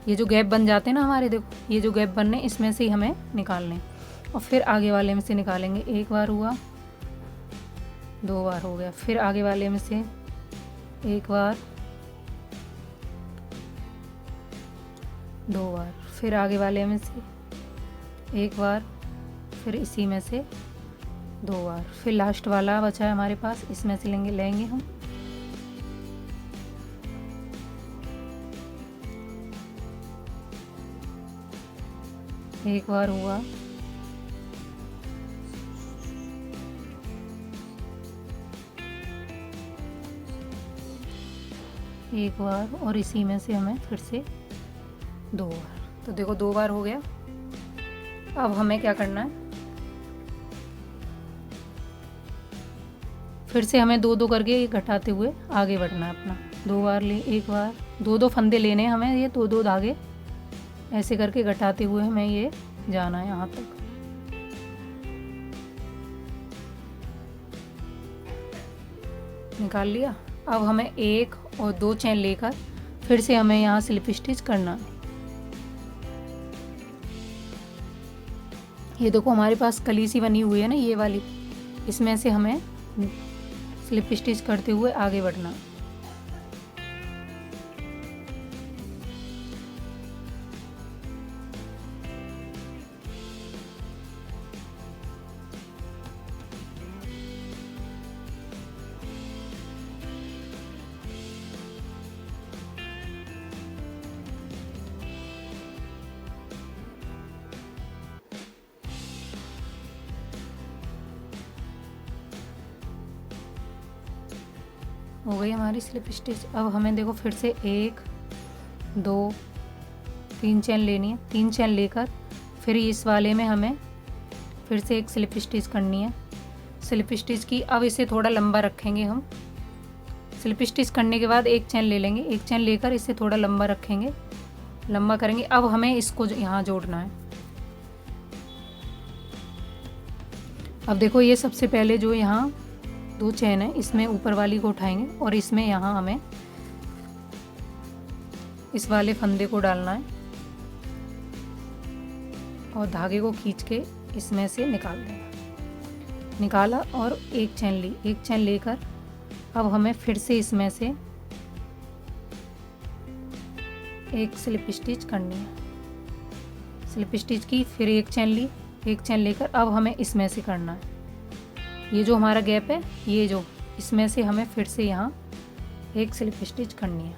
ये जो गैप बन जाते हैं ना हमारे, देखो ये जो गैप बनने इसमें से ही हमें निकालने हैं। और फिर आगे वाले में से निकालेंगे। एक बार हुआ, 2 बार हो गया, फिर आगे वाले में से एक बार, 2 बार, फिर आगे वाले में से एक बार, फिर इसी में से 2 बार, फिर लास्ट वाला बचा है हमारे पास, इसमें से लेंगे हम। एक बार हुआ, एक बार, और इसी में से हमें फिर से 2 बार। तो देखो 2 बार हो गया। अब हमें क्या करना है, फिर से हमें 2-2 करके घटाते हुए आगे बढ़ना है अपना। 2 बार ले, एक बार, 2-2 फंदे लेने हैं हमें, ये 2-2 धागे ऐसे करके घटाते हुए हमें ये जाना है यहाँ तक। निकाल लिया। अब हमें 1 और 2 चैन लेकर फिर से हमें यहाँ स्लिप स्टिच करना है। ये देखो हमारे पास कली सी बनी हुई है ना, ये वाली, इसमें से हमें स्लिप स्टिच करते हुए आगे बढ़ना है। हो गई हमारी स्लिप स्टिच। अब हमें देखो फिर से 1 2 3 चैन लेनी है। 3 चैन लेकर फिर इस वाले में हमें फिर से एक स्लिप स्टिच करनी है। स्लिप स्टिच की, अब इसे थोड़ा लंबा रखेंगे हम। स्लिप स्टिच करने के बाद एक चैन ले लेंगे। एक चैन लेकर इसे थोड़ा लंबा रखेंगे, लंबा करेंगे। अब हमें इसको यहाँ जोड़ना है। अब देखो ये सबसे पहले जो यहाँ 2 चैन है, इसमें ऊपर वाली को उठाएंगे और इसमें यहाँ हमें इस वाले फंदे को डालना है और धागे को खींच के इसमें से निकाल देना। निकाला और एक चैन ली। एक चैन लेकर अब हमें फिर से इसमें से एक स्लिप स्टिच करनी है। स्लिप स्टिच की, फिर एक चैन ली। एक चैन लेकर अब हमें इसमें से करना है। ये जो हमारा गैप है, ये जो इसमें से हमें फिर से यहाँ एक स्लिप स्टिच करनी है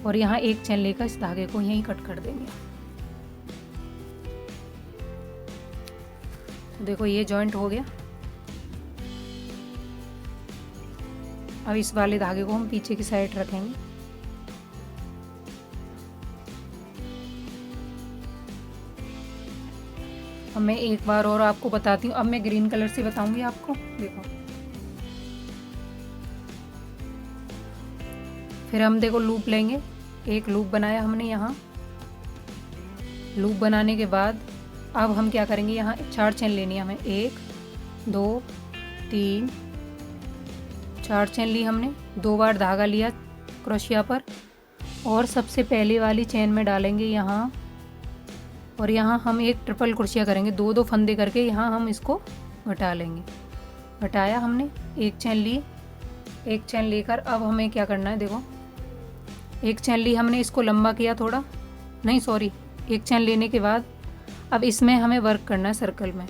और यहाँ एक चैन लेकर इस धागे को यहीं कट कर देंगे। तो देखो ये जॉइंट हो गया। अब इस वाले धागे को हम पीछे की साइड रखेंगे। अब मैं एक बार और आपको बताती हूँ। अब मैं ग्रीन कलर से बताऊंगी आपको। देखो फिर हम देखो लूप लेंगे। एक लूप बनाया हमने यहाँ। लूप बनाने के बाद अब हम क्या करेंगे, यहाँ 4 चैन लेनी है हमें। 1 2 3 4 चैन ली हमने। 2 बार धागा लिया क्रोशिया पर और सबसे पहले वाली चैन में डालेंगे यहाँ और यहाँ हम एक ट्रिपल क्रोशिया करेंगे, 2 फंदे करके यहाँ हम इसको घटा लेंगे। घटाया हमने, एक चैन ली, एक चैन लेकर अब हमें क्या करना है, देखो एक चैन ली हमने, इसको लंबा किया थोड़ा, नहीं सॉरी, एक चैन लेने के बाद अब इसमें हमें वर्क करना है सर्कल में।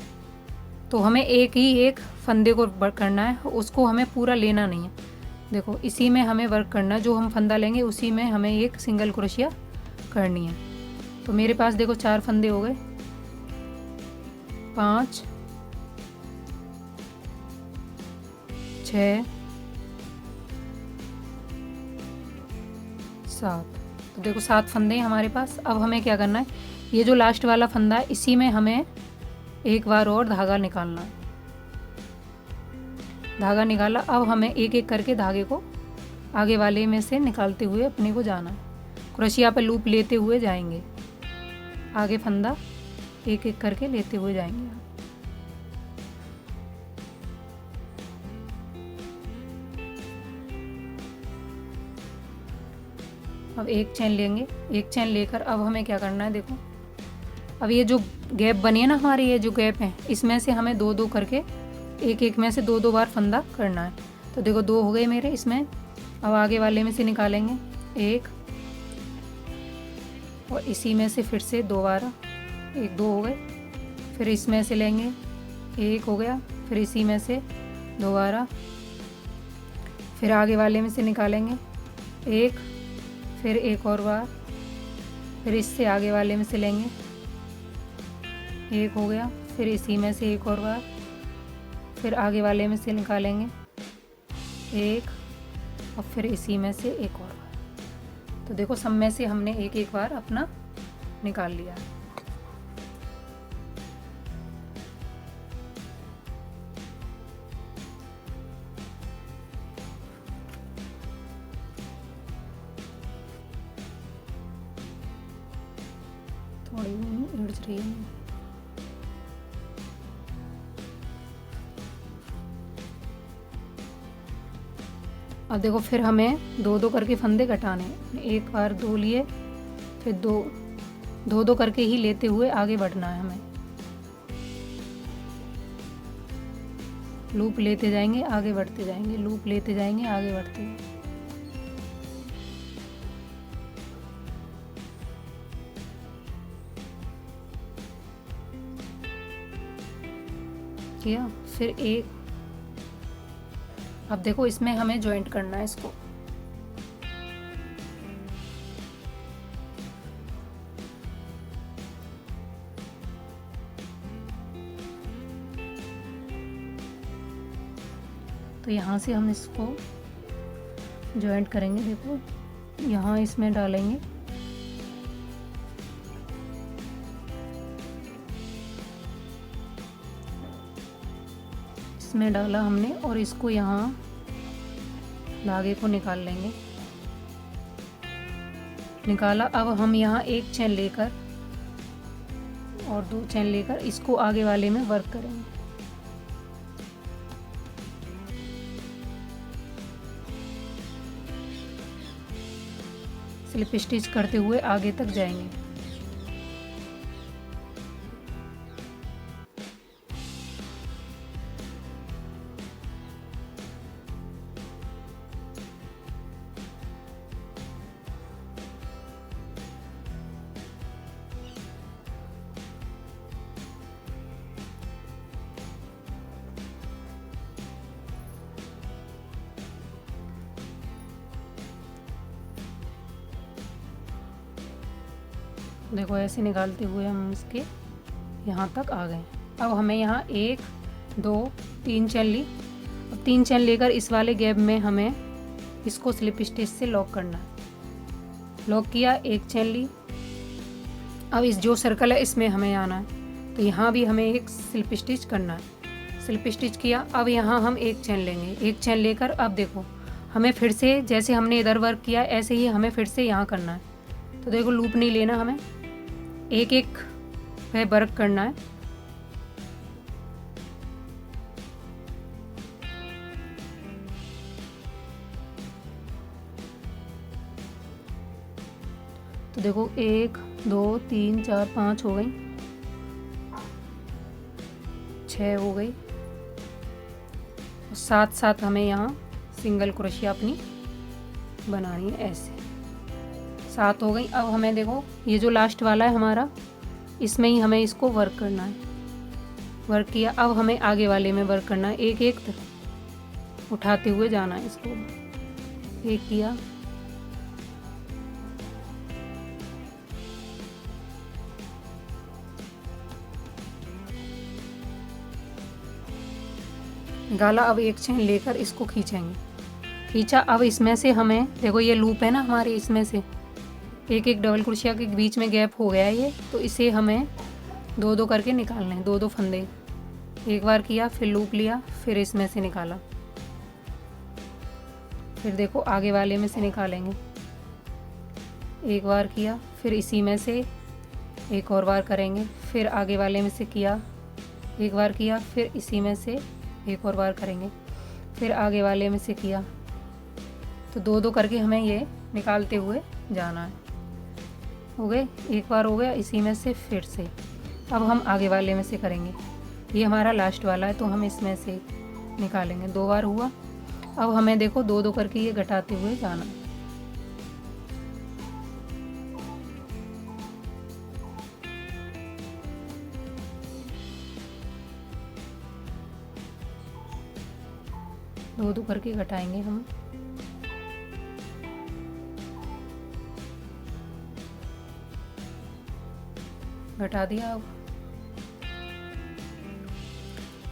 तो हमें एक फंदे को वर्क करना है, उसको हमें पूरा लेना नहीं है। देखो इसी में हमें वर्क करना है, जो हम फंदा लेंगे उसी में हमें एक सिंगल क्रोशिया करनी है। तो मेरे पास देखो 4 फंदे हो गए, 5 6 7, तो देखो 7 फंदे हैं हमारे पास। अब हमें क्या करना है, ये जो लास्ट वाला फंदा है इसी में हमें एक बार और धागा निकालना है। धागा निकाला, अब हमें एक एक करके धागे को आगे वाले में से निकालते हुए अपने को जाना है। क्रोशिया पे लूप लेते हुए जाएंगे, आगे फंदा एक एक करके लेते हुए जाएंगे। अब एक चैन लेंगे, एक चैन लेकर अब हमें क्या करना है, देखो अब ये जो गैप बनी है ना हमारी, ये जो गैप है इसमें से हमें 2 करके एक में से 2 बार फंदा करना है। तो देखो 2 हो गए मेरे इसमें। अब आगे वाले में से निकालेंगे 1 और इसी में से फिर से 2 बार, 1 2 हो गए, फिर इसमें से लेंगे 1 हो गया, फिर इसी में से 2 बार, फिर आगे वाले में से निकालेंगे 1, फिर एक और बार, फिर इससे आगे वाले में से लेंगे 1 हो गया, फिर इसी में से एक और बार, फिर आगे वाले में से निकालेंगे 1 और फिर इसी में से एक और बार। तो देखो सब में से हमने एक बार अपना निकाल लिया। थोड़ी उलझ रही है। अब देखो फिर हमें 2 करके फंदे घटाने हैं। एक बार 2 लिए, फिर 2 करके ही लेते हुए आगे बढ़ना है हमें। लूप लेते जाएंगे, आगे बढ़ते जाएंगे, लूप लेते जाएंगे, आगे बढ़ते जाएंगे। किया, फिर एक, अब देखो इसमें हमें जॉइंट करना है इसको। तो यहाँ से हम इसको जॉइंट करेंगे। देखो यहाँ इसमें डालेंगे, इसमें डाला हमने और इसको यहाँ धागे को निकाल लेंगे। निकाला, अब हम यहाँ एक चैन लेकर और 2 चैन लेकर इसको आगे वाले में वर्क करेंगे। स्लिप स्टिच करते हुए आगे तक जाएंगे। देखो ऐसे निकालते हुए हम इसके यहाँ तक आ गए। अब हमें यहाँ 1 2 3 चैन ली। अब 3 चैन लेकर इस वाले गैप में हमें इसको स्लिप स्टिच से लॉक करना है। लॉक किया, एक चैन ली। अब इस जो सर्कल है इसमें हमें आना है, तो यहाँ भी हमें एक स्लिप स्टिच करना है। स्लिप स्टिच किया, अब यहाँ हम एक चैन लेंगे। एक चैन लेकर अब देखो हमें फिर से जैसे हमने इधर वर्क किया ऐसे ही हमें फिर से यहाँ करना है। तो देखो लूप नहीं लेना, हमें एक पे वर्क करना है। तो तो देखो 1 2 3 4 5 हो गई, 6 हो गई, साथ साथ हमें यहाँ सिंगल क्रोशिया अपनी बनानी है। ऐसे 7 हो गई। अब हमें देखो ये जो लास्ट वाला है हमारा, इसमें ही हमें इसको वर्क करना है। वर्क किया, अब हमें आगे वाले में वर्क करना है, एक एक उठाते हुए जाना है इसको। एक किया, निकाला, अब एक चेन लेकर इसको खींचेंगे, खींचा। अब इसमें से हमें देखो ये लूप है ना हमारे, इसमें से एक एक डबल क्रोशिया के बीच में गैप हो गया है ये, तो इसे हमें दो दो करके निकालने हैं, दो दो फंदे। एक बार किया, फिर लूप लिया, फिर इसमें से निकाला, फिर देखो आगे वाले में से निकालेंगे। एक बार किया, फिर इसी में से एक और बार करेंगे, फिर आगे वाले में से किया, एक बार किया, फिर इसी में से एक और बार करेंगे, फिर आगे वाले में से किया। तो दो दो करके हमें ये निकालते हुए जाना है। हो गए, एक बार हो गया, इसी में से फिर से अब हम आगे वाले में से करेंगे। ये हमारा लास्ट वाला है तो हम इसमें से निकालेंगे। 2 बार हुआ। अब हमें देखो दो दो करके ये घटाते हुए जाना है। दो दो करके घटाएंगे हम। घटा दिया।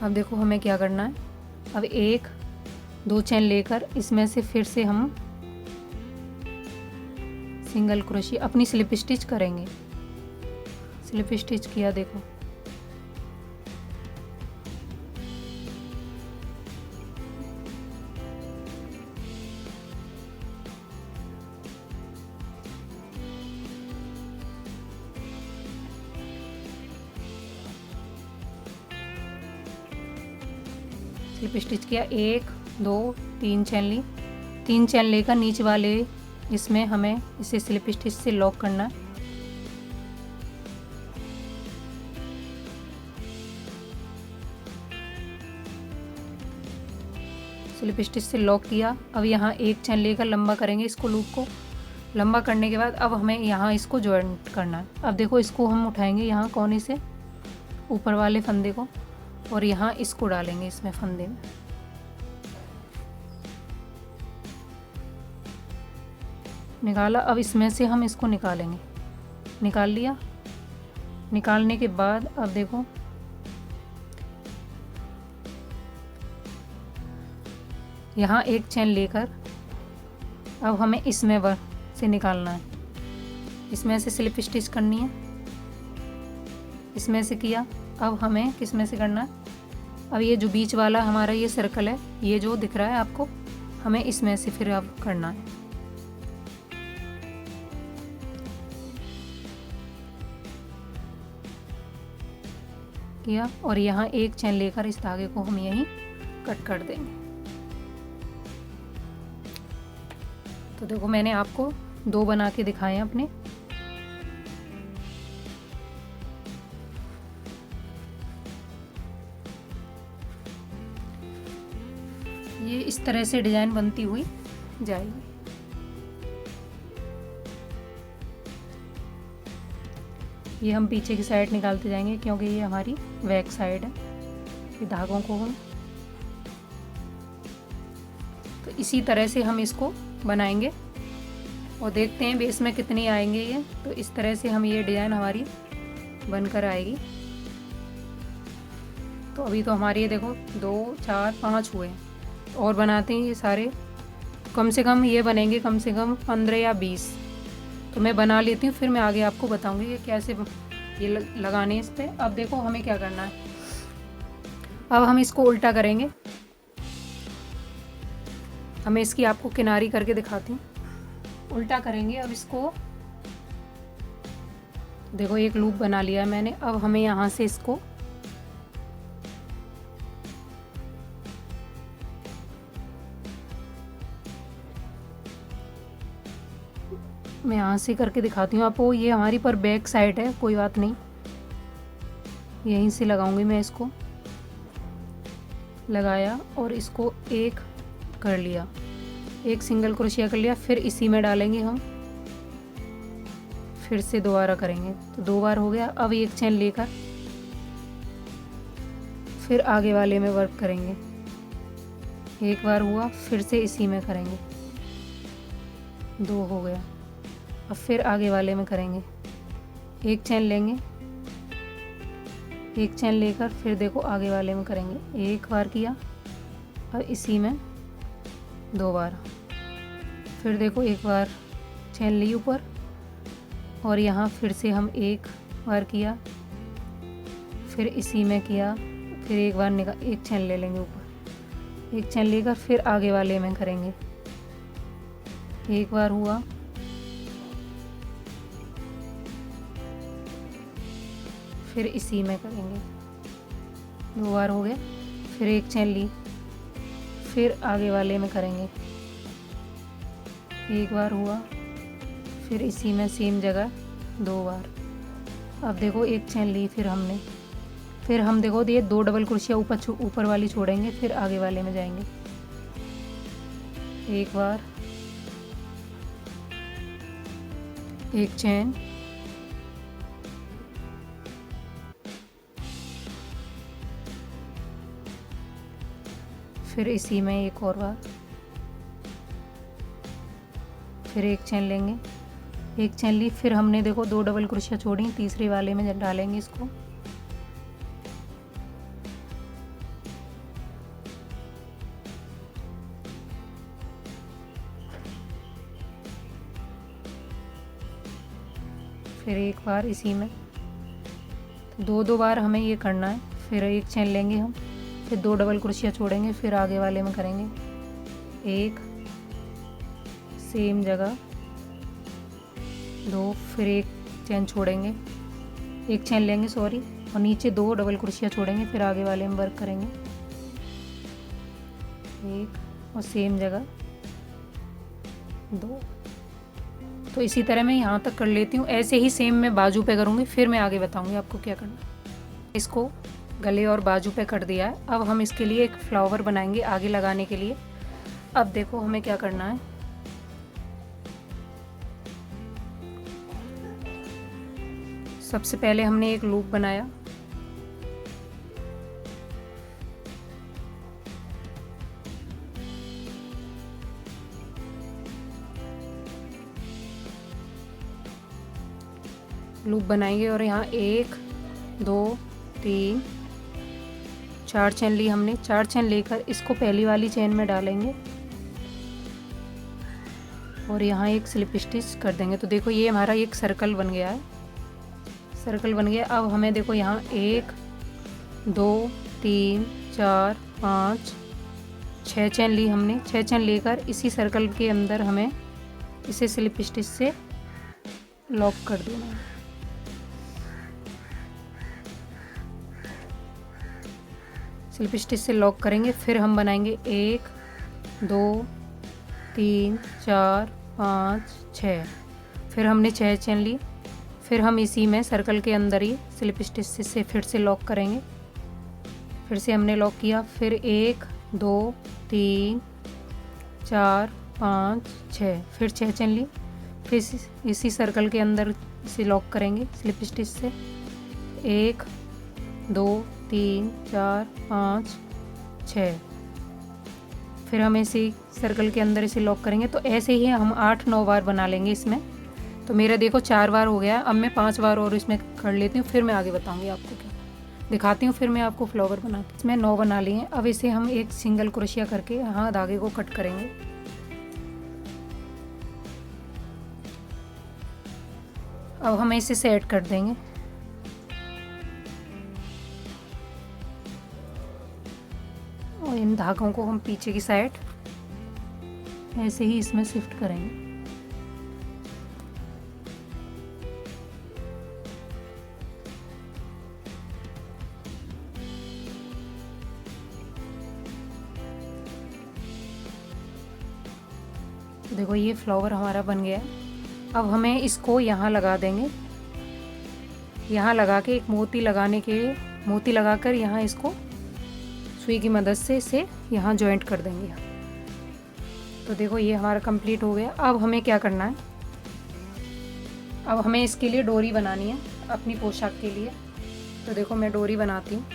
अब देखो हमें क्या करना है। अब 1 2 चेन लेकर इसमें से फिर से हम सिंगल क्रोशिया अपनी स्लिप स्टिच करेंगे। स्लिप स्टिच किया, देखो स्लिप स्टिच किया। 1 2 3 चेन ली, 3 चेन लेकर नीचे वाले इसमें हमें इसे स्लिप स्टिच से लॉक करना है। स्लिप स्टिच से लॉक किया। अब यहाँ 1 चेन लेकर लंबा करेंगे इसको, लूप को लंबा करने के बाद अब हमें यहाँ इसको जॉइंट करना है। अब देखो इसको हम उठाएंगे यहाँ कोने से ऊपर वाले फंदे को और यहाँ इसको डालेंगे इसमें फंदे में। निकाला। अब इसमें से हम इसको निकालेंगे। निकाल लिया। निकालने के बाद अब देखो यहाँ 1 चेन लेकर अब हमें इसमें से निकालना है। इसमें से स्लिप स्टिच करनी है। इसमें से किया। अब हमें किस में से करना है। अब ये जो बीच वाला हमारा ये सर्कल है, ये जो दिख रहा है आपको, हमें इसमें से फिर अब करना है। किया और यहाँ 1 चेन लेकर इस धागे को हम यहीं कट कर देंगे। तो देखो मैंने आपको 2 बना के दिखाए हैं अपने। ये इस तरह से डिजाइन बनती हुई जाएगी। ये हम पीछे की साइड निकालते जाएंगे क्योंकि ये हमारी बैक साइड है। ये धागों को हम तो इसी तरह से हम इसको बनाएंगे और देखते हैं बेस में कितनी आएंगे ये। तो इस तरह से हम ये डिज़ाइन हमारी बनकर आएगी। तो अभी तो हमारी ये देखो 2 4 5 हुए और बनाते हैं ये सारे। कम से कम ये बनेंगे कम से कम 15 या 20। तो मैं बना लेती हूँ, फिर मैं आगे आपको बताऊँगी कि कैसे ये लगाने इस पर। अब देखो हमें क्या करना है। अब हम इसको उल्टा करेंगे। हमें इसकी आपको किनारी करके दिखाती हूँ। उल्टा करेंगे। अब इसको देखो एक लूप बना लिया है मैंने। अब हमें यहाँ से इसको मैं यहाँ से करके दिखाती हूँ आपको। ये हमारी पर बैक साइड है, कोई बात नहीं, यहीं से लगाऊंगी मैं इसको। लगाया और इसको एक कर लिया, एक सिंगल क्रोशिया कर लिया, फिर इसी में डालेंगे हम, फिर से दोबारा करेंगे तो 2 बार हो गया। अब एक चेन लेकर फिर आगे वाले में वर्क करेंगे, एक बार हुआ, फिर से इसी में करेंगे, 2 हो गया। अब फिर आगे वाले में करेंगे, एक चेन लेंगे, एक चेन लेकर फिर देखो आगे वाले में करेंगे, एक बार किया और इसी में 2 बार, फिर देखो एक बार चेन ली ऊपर और यहाँ फिर से हम एक बार किया, फिर इसी में किया, फिर एक बार निकाल, एक चेन ले लेंगे ऊपर, एक चेन लेकर फिर आगे वाले में करेंगे, एक बार हुआ, फिर इसी में करेंगे, 2 बार हो गया, फिर एक चेन ली, फिर आगे वाले में करेंगे, एक बार हुआ, फिर इसी में सेम जगह 2 बार। अब देखो एक चेन ली फिर हमने, फिर हम देखो ये 2 डबल क्रोशिया ऊपर वाली छोड़ेंगे, फिर आगे वाले में जाएंगे, एक बार, एक चेन, फिर इसी में एक और बार, फिर एक चेन लेंगे, एक चेन ली, फिर हमने देखो 2 डबल क्रोशिया छोड़ी, तीसरे वाले में डालेंगे इसको, फिर एक बार इसी में, 2 बार हमें ये करना है। फिर एक चेन लेंगे हम, फिर 2 डबल क्रोशिया छोड़ेंगे, फिर आगे वाले में करेंगे, एक सेम जगह 2, फिर एक चेन छोड़ेंगे, एक चेन लेंगे सॉरी, और नीचे 2 डबल क्रोशिया छोड़ेंगे, फिर आगे वाले में वर्क करेंगे, एक और सेम जगह 2। तो इसी तरह मैं यहाँ तक कर लेती हूँ। ऐसे ही सेम मैं बाजू पे करूँगी, फिर मैं आगे बताऊँगी आपको क्या करना। इसको गले और बाजू पे कर दिया है। अब हम इसके लिए एक फ्लावर बनाएंगे आगे लगाने के लिए। अब देखो हमें क्या करना है। सबसे पहले हमने एक लूप बनाया, लूप बनाएंगे और यहाँ 1 2 3 4 चेन ली हमने। 4 चेन लेकर इसको पहली वाली चेन में डालेंगे और यहाँ एक स्लिप स्टिच कर देंगे। तो देखो ये हमारा एक सर्कल बन गया है, सर्कल बन गया। अब हमें देखो यहाँ 1 2 3 4 5 6 चेन ली हमने। 6 चेन लेकर इसी सर्कल के अंदर हमें इसे स्लिप स्टिच से लॉक कर देना है। स्लिप स्टिच से लॉक करेंगे, फिर हम बनाएंगे 1 2 3 4 5 6। फिर हमने 6 चेन ली, फिर हम इसी में सर्कल के अंदर ही स्लिप स्टिच से फिर से लॉक करेंगे। फिर से हमने लॉक किया, फिर 1 2 3 4 5 6, फिर 6 चेन ली, फिर इसी सर्कल के अंदर इसे लॉक करेंगे स्लिप स्टिच से। 1 2 3 4 5 6, फिर हम इसी सर्कल के अंदर इसे लॉक करेंगे। तो ऐसे ही हम 8-9 बार बना लेंगे इसमें। तो मेरा देखो 4 बार हो गया। अब मैं 5 बार और इसमें कर लेती हूँ, फिर मैं आगे बताऊँगी आपको, क्या दिखाती हूँ। फिर मैं आपको फ्लावर बना के, इसमें 9 बना लिए हैं। अब इसे हम एक सिंगल क्रोशिया करके यहाँ धागे को कट करेंगे। अब हम इसे सेट कर देंगे। और इन धागों को हम पीछे की साइड ऐसे ही इसमें शिफ्ट करेंगे। देखो ये फ्लावर हमारा बन गया है। अब हमें इसको यहाँ लगा देंगे, यहाँ लगा के एक मोती लगाकर यहाँ इसको सुई की मदद से इसे यहाँ जॉइंट कर देंगे। तो देखो ये हमारा कंप्लीट हो गया। अब हमें क्या करना है, अब हमें इसके लिए डोरी बनानी है अपनी पोशाक के लिए। तो देखो मैं डोरी बनाती हूँ।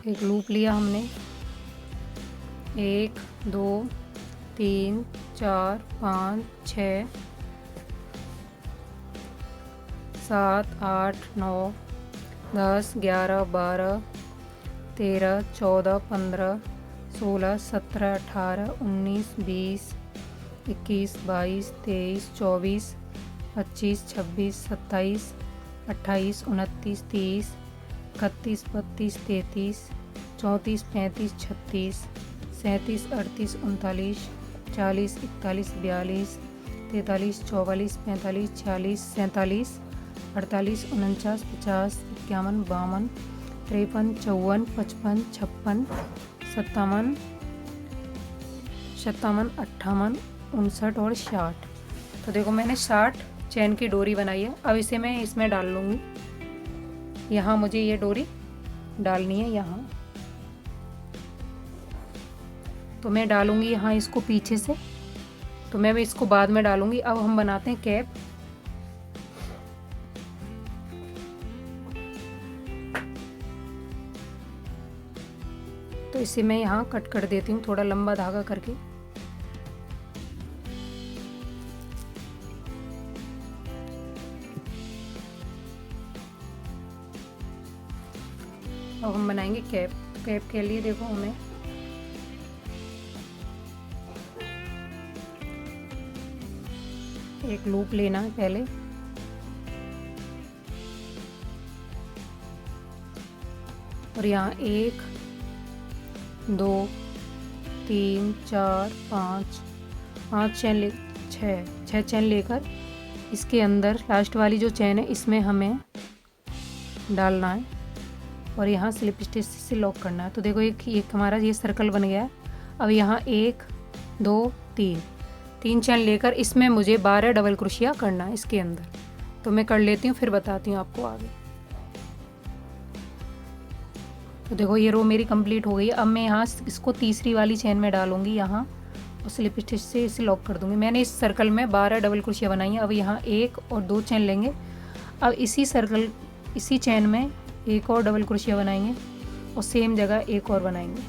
एक लूप लिया हमने, 1 2 3 4 5 6 7 8 9 10 11 12 13 14 15 16 17 18 19 20 21 22 23 24 25 26 27 28 29 30 31 32 33 34 35 36 37 38 39 40 41 42 43 44 45 46 47 48 49 50 51 52 53 54 55 56 57 57 58 59 और 60। तो देखो मैंने 60 चैन की डोरी बनाई है। अब इसे मैं इसमें डाल लूँगी। यहाँ मुझे ये डोरी डालनी है यहाँ, तो मैं डालूँगी यहाँ इसको पीछे से, तो मैं भी इसको बाद में डालूँगी। अब हम बनाते हैं कैप। तो इसे मैं यहाँ कट कर देती हूँ थोड़ा लंबा धागा करके। अब हम बनाएंगे कैप। कैप के लिए देखो हमें एक लूप लेना है पहले, और यहाँ 1 2 3 4 5 चैन 6 चैन लेकर इसके अंदर लास्ट वाली जो चैन है इसमें हमें डालना है और यहाँ स्लिप स्टिच से लॉक करना है। तो देखो एक हमारा ये सर्कल बन गया है। अब यहाँ 1 2 3 चैन लेकर इसमें मुझे 12 डबल क्रोशिया करना है इसके अंदर। तो मैं कर लेती हूँ, फिर बताती हूँ आपको आगे। तो देखो ये रो मेरी कंप्लीट हो गई। अब मैं यहाँ इसको तीसरी वाली चैन में डालूंगी यहाँ और स्लिप स्टिच से इसे लॉक कर दूंगी। मैंने इस सर्कल में 12 डबल क्रोशिया बनाई है। अब यहाँ 1 और 2 चैन लेंगे। अब इसी चैन में एक और डबल क्रोशिया बनाएंगे और सेम जगह एक और बनाएंगे।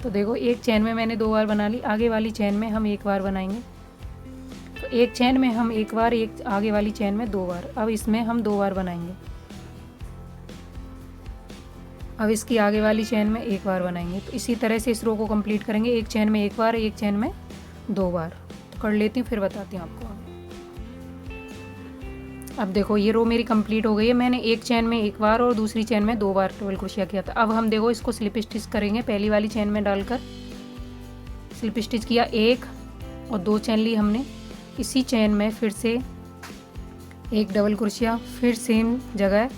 तो देखो एक चैन में मैंने 2 बार बना ली, आगे वाली चैन में हम 1 बार बनाएंगे। तो एक चैन में हम 1 बार, एक आगे वाली चैन में 2 बार। अब इसमें हम 2 बार बनाएंगे। अब इसकी आगे वाली चैन में 1 बार बनाएंगे। तो इसी तरह से इस रो को कंप्लीट करेंगे। एक चैन में 1 बार, एक चैन में 2 बार। तो कर लेती हूँ, फिर बताती हूँ आपको। अब देखो ये रो मेरी कंप्लीट हो गई है। मैंने एक चैन में 1 बार और दूसरी चैन में 2 बार डबल क्रोशिया किया था। अब हम देखो इसको स्लिप स्टिच करेंगे। पहली वाली चैन में डालकर स्लिप स्टिच किया, 1 और 2 चैन ली हमने। इसी चैन में फिर से एक डबल क्रोशिया, फिर सेम जगह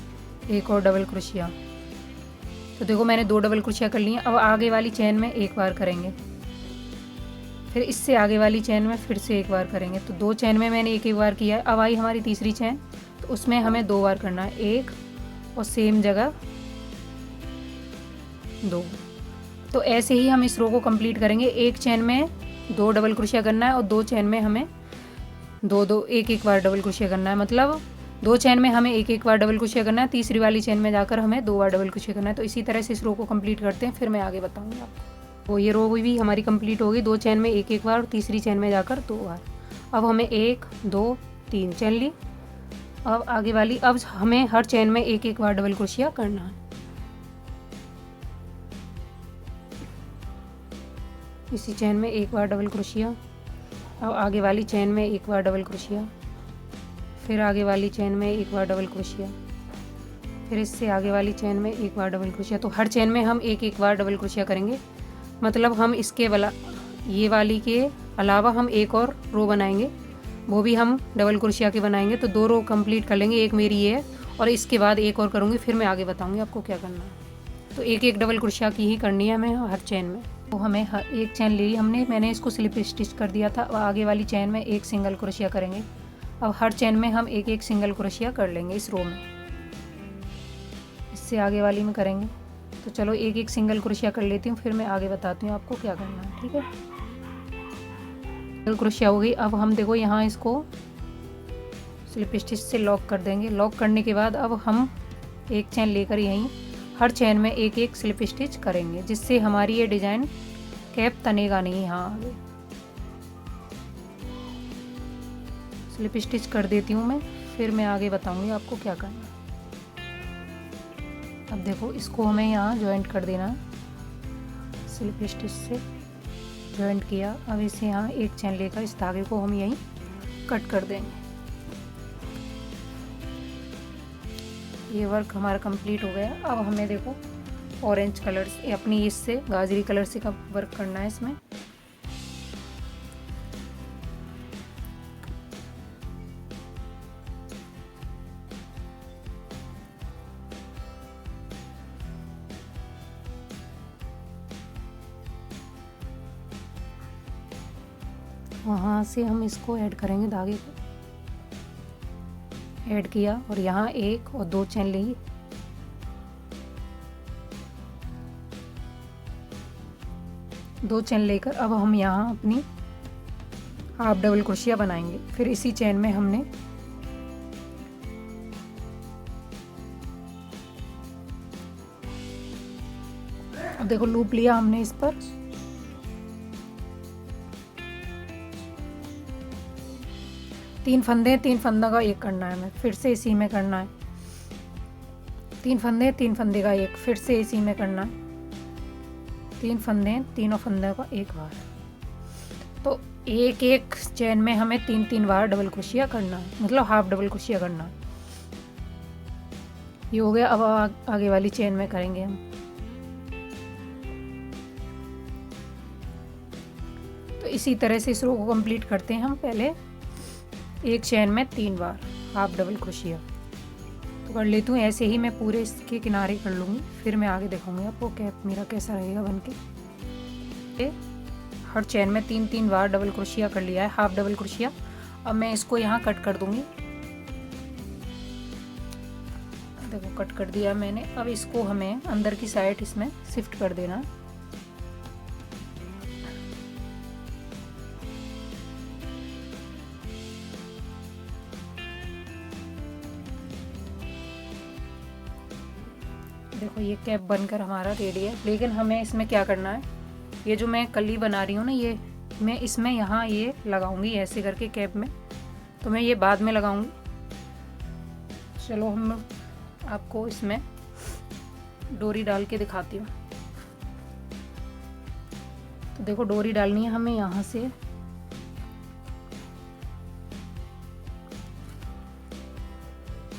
एक और डबल क्रोशिया। तो देखो मैंने 2 डबल क्रोशिया कर लिए। अब आगे वाली चैन में 1 बार करेंगे, फिर इससे आगे वाली चैन में फिर से 1 बार करेंगे। तो 2 चैन में मैंने 1 बार किया है। अब आई हमारी तीसरी चैन, तो उसमें हमें 2 बार करना है, 1 और सेम जगह 2। तो ऐसे ही हम इस रो को कंप्लीट करेंगे। एक चैन में 2 डबल क्रोशिया करना है और 2 चैन में हमें 1 बार डबल क्रोशिया करना है। मतलब 2 चैन में हमें 1 बार डबल क्रोशिया करना है, तीसरी वाली चैन में जाकर हमें 2 बार डबल क्रोशिया करना है। तो इसी तरह से इस रो को कंप्लीट करते हैं, फिर मैं आगे बताऊंगी आपको। वो ये रो भी हमारी कंप्लीट होगी। 2 चैन में 1 बार और तीसरी चैन में जाकर 2 बार। अब हमें 1 2 3 चैन ली। अब आगे वाली, अब हमें हर चैन में 1 बार डबल क्रोशिया करना है। इसी चैन में 1 बार डबल क्रोशिया। अब आगे वाली चैन में 1 बार डबल क्रोशिया, फिर आगे वाली चैन में 1 बार डबल क्रोशिया, फिर इससे आगे वाली चैन में 1 बार डबल क्रोशिया। तो हर चैन में हम 1 बार डबल क्रोशिया करेंगे। मतलब हम इसके वाला ये वाली के अलावा हम एक और रो बनाएंगे, वो भी हम डबल क्रोशिया के बनाएंगे। तो 2 रो कंप्लीट कर लेंगे, एक मेरी ये है और इसके बाद एक और करूँगी, फिर मैं आगे बताऊँगी आपको क्या करना है। तो एक एक डबल क्रोशिया की ही करनी है हमें हर चेन में। तो हमें एक चेन ली हमने, मैंने इसको स्लिप स्टिच कर दिया था। आगे वाली चेन में एक सिंगल क्रोशिया करेंगे। अब हर चेन में हम एक एक सिंगल क्रोशिया कर लेंगे इस रो में, इससे आगे वाली में करेंगे। तो चलो एक एक सिंगल क्रोशिया कर लेती हूँ, फिर मैं आगे बताती हूँ आपको क्या करना है, ठीक है। सिंगल क्रोशिया हो गई। अब हम देखो यहाँ इसको स्लिप स्टिच से लॉक कर देंगे। लॉक करने के बाद अब हम एक चेन लेकर यहीं हर चेन में एक एक स्लिप स्टिच करेंगे, जिससे हमारी ये डिज़ाइन कैप तनेगा नहीं। यहाँ आगे स्लिप स्टिच कर देती हूँ मैं, फिर मैं आगे बताऊँगी आपको क्या करना है। अब देखो इसको हमें यहाँ जॉइंट कर देना, स्लिप स्टिच से जॉइंट किया। अब इसे यहाँ एक चेन लेकर इस धागे को हम यहीं कट कर देंगे। ये वर्क हमारा कंप्लीट हो गया। अब हमें देखो ऑरेंज कलर से अपनी इससे गाजरी कलर से का वर्क करना है इसमें। वहाँ से हम इसको ऐड करेंगे, धागे को ऐड किया और यहाँ एक और 2 चेन लेंगे। दो चेन लेकर अब हम यहाँ अपनी हाफ डबल क्रोशिया बनाएंगे। फिर इसी चेन में हमने अब देखो लूप लिया हमने इस पर, तीन फंदे का एक करना है हमें, फिर से इसी में करना है। 3 फंदे का एक, फिर से इसी में करना है। 3 फंदे, तीनों फंदे का एक बार। तो एक एक चेन में हमें 3 बार डबल क्रोशिया करना है, मतलब हाफ डबल क्रोशिया करना है। ये हो गया। अब आगे वाली चेन में करेंगे हम। तो इसी तरह से इस रो को कंप्लीट करते हैं हम। पहले एक चेन में 3 बार हाफ डबल क्रोशिया तो कर लेती हूँ। ऐसे ही मैं पूरे इसके किनारे कर लूँगी, फिर मैं आगे दिखाऊंगी आपको कैप मेरा कैसा रहेगा बनके। हर चेन में 3 बार डबल क्रोशिया कर लिया है, हाफ डबल क्रोशिया। अब मैं इसको यहाँ कट कर दूँगी। देखो कट कर दिया मैंने। अब इसको हमें अंदर की साइड इसमें शिफ्ट कर देना। देखो ये कैप बनकर हमारा रेडी है। लेकिन हमें इसमें क्या करना है, ये जो मैं कली बना रही हूँ ना, ये मैं इसमें यहाँ ये लगाऊंगी ऐसे करके कैप में। तो मैं ये बाद में लगाऊंगी। चलो हम आपको इसमें डोरी डाल के दिखाती हूँ। तो देखो डोरी डालनी है हमें यहाँ से।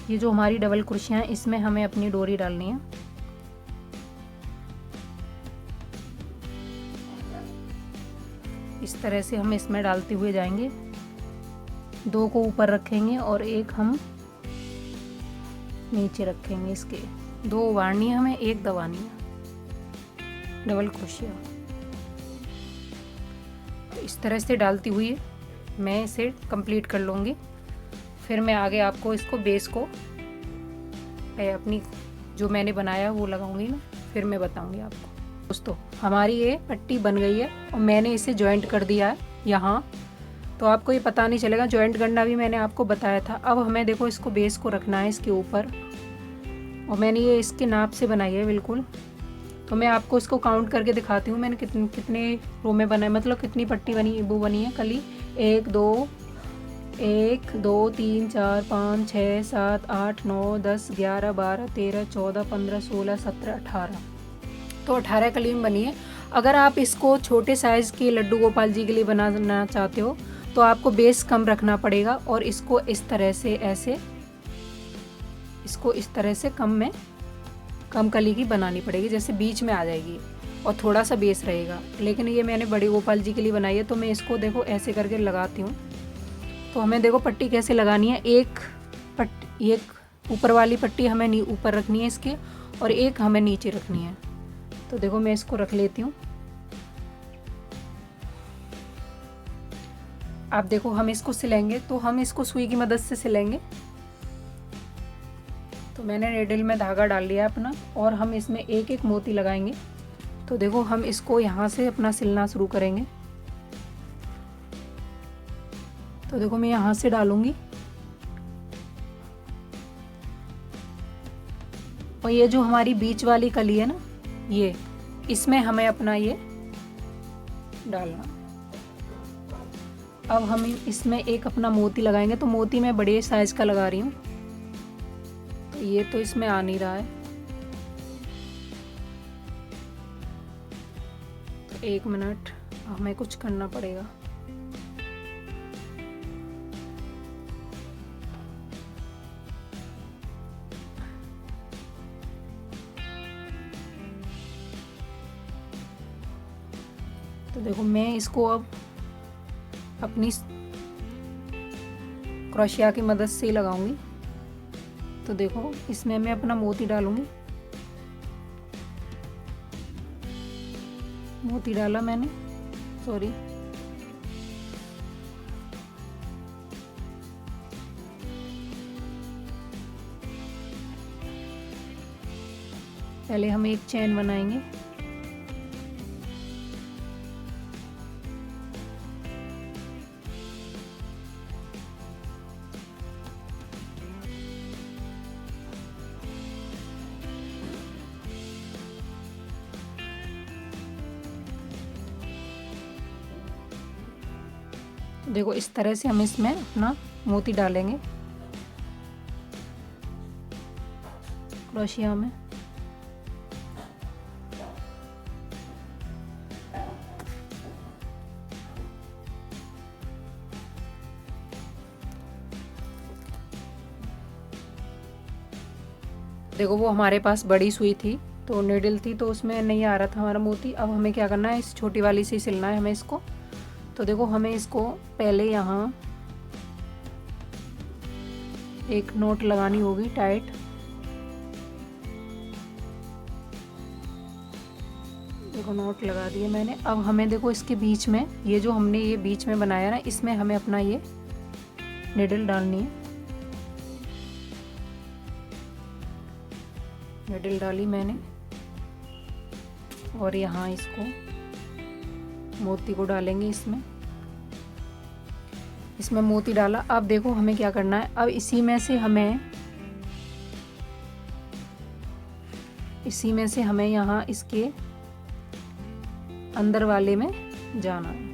ये जो हमारी डबल क्रोशिया है इसमें हमें अपनी डोरी डालनी है। इस तरह से हम इसमें डालते हुए जाएंगे। 2 को ऊपर रखेंगे और एक हम नीचे रखेंगे। इसके 2 उभारनी है हमें, एक दबानी है डबल क्रोशिया। तो इस तरह से डालती हुई मैं इसे कंप्लीट कर लूँगी। फिर मैं आगे आपको इसको बेस को अपनी जो मैंने बनाया वो लगाऊंगी ना, फिर मैं बताऊंगी आपको। दोस्तों हमारी ये पट्टी बन गई है और मैंने इसे जॉइंट कर दिया है यहाँ। तो आपको ये पता नहीं चलेगा, जॉइंट करना भी मैंने आपको बताया था। अब हमें देखो इसको बेस को रखना है इसके ऊपर, और मैंने ये इसके नाप से बनाई है बिल्कुल। तो मैं आपको इसको काउंट करके दिखाती हूँ मैंने कितने रो में बनाए, मतलब कितनी पट्टी बनी वो बनी है कली। 1 2 3 4 5 6 7 8 9 10 11 12 13 14 15 16 17 18। तो 18 कलीम बनी है। अगर आप इसको छोटे साइज़ के लड्डू गोपाल जी के लिए बनाना चाहते हो तो आपको बेस कम रखना पड़ेगा और इसको इस तरह से ऐसे, इसको इस तरह से कम कली की बनानी पड़ेगी, जैसे बीच में आ जाएगी। और थोड़ा सा बेस रहेगा। लेकिन ये मैंने बड़ी गोपाल जी के लिए बनाई है, तो मैं इसको देखो ऐसे करके लगाती हूँ। तो हमें देखो पट्टी कैसे लगानी है, एक ऊपर वाली पट्टी हमें ऊपर रखनी है इसके, और एक हमें नीचे रखनी है। तो देखो मैं इसको रख लेती हूँ। आप देखो हम इसको सिलेंगे, तो हम इसको सुई की मदद से सिलेंगे। तो मैंने नीडल में धागा डाल लिया अपना, और हम इसमें एक एक मोती लगाएंगे। तो देखो हम इसको यहाँ से अपना सिलना शुरू करेंगे। तो देखो मैं यहाँ से डालूंगी, और ये जो हमारी बीच वाली कली है ना, ये इसमें हमें अपना ये डालना। अब हम इसमें एक अपना मोती लगाएंगे। तो मोती मैं बड़े साइज का लगा रही हूँ, तो ये तो इसमें आ नहीं रहा है। तो 1 मिनट हमें कुछ करना पड़ेगा। तो देखो मैं इसको अब अपनी क्रोशिया की मदद से ही लगाऊंगी। तो देखो इसमें मैं अपना मोती डालूंगी। मोती डाला मैंने, सॉरी, पहले हम एक चेन बनाएंगे। देखो इस तरह से हम इसमें अपना मोती डालेंगे क्रोशिया में। देखो वो हमारे पास बड़ी सुई थी, तो नीडल थी, तो उसमें नहीं आ रहा था हमारा मोती। अब हमें क्या करना है, इस छोटी वाली से सिलना है हमें इसको। तो देखो हमें इसको पहले यहाँ एक नोट लगानी होगी टाइट। देखो नोट लगा दिए मैंने। अब हमें देखो इसके बीच में, ये जो हमने ये बीच में बनाया ना, इसमें हमें अपना ये नीडल डालनी है। नीडल डाली मैंने, और यहाँ इसको मोती को डालेंगे इसमें मोती डाला। अब देखो हमें क्या करना है, अब इसी में से हमें यहाँ इसके अंदर वाले में जाना है।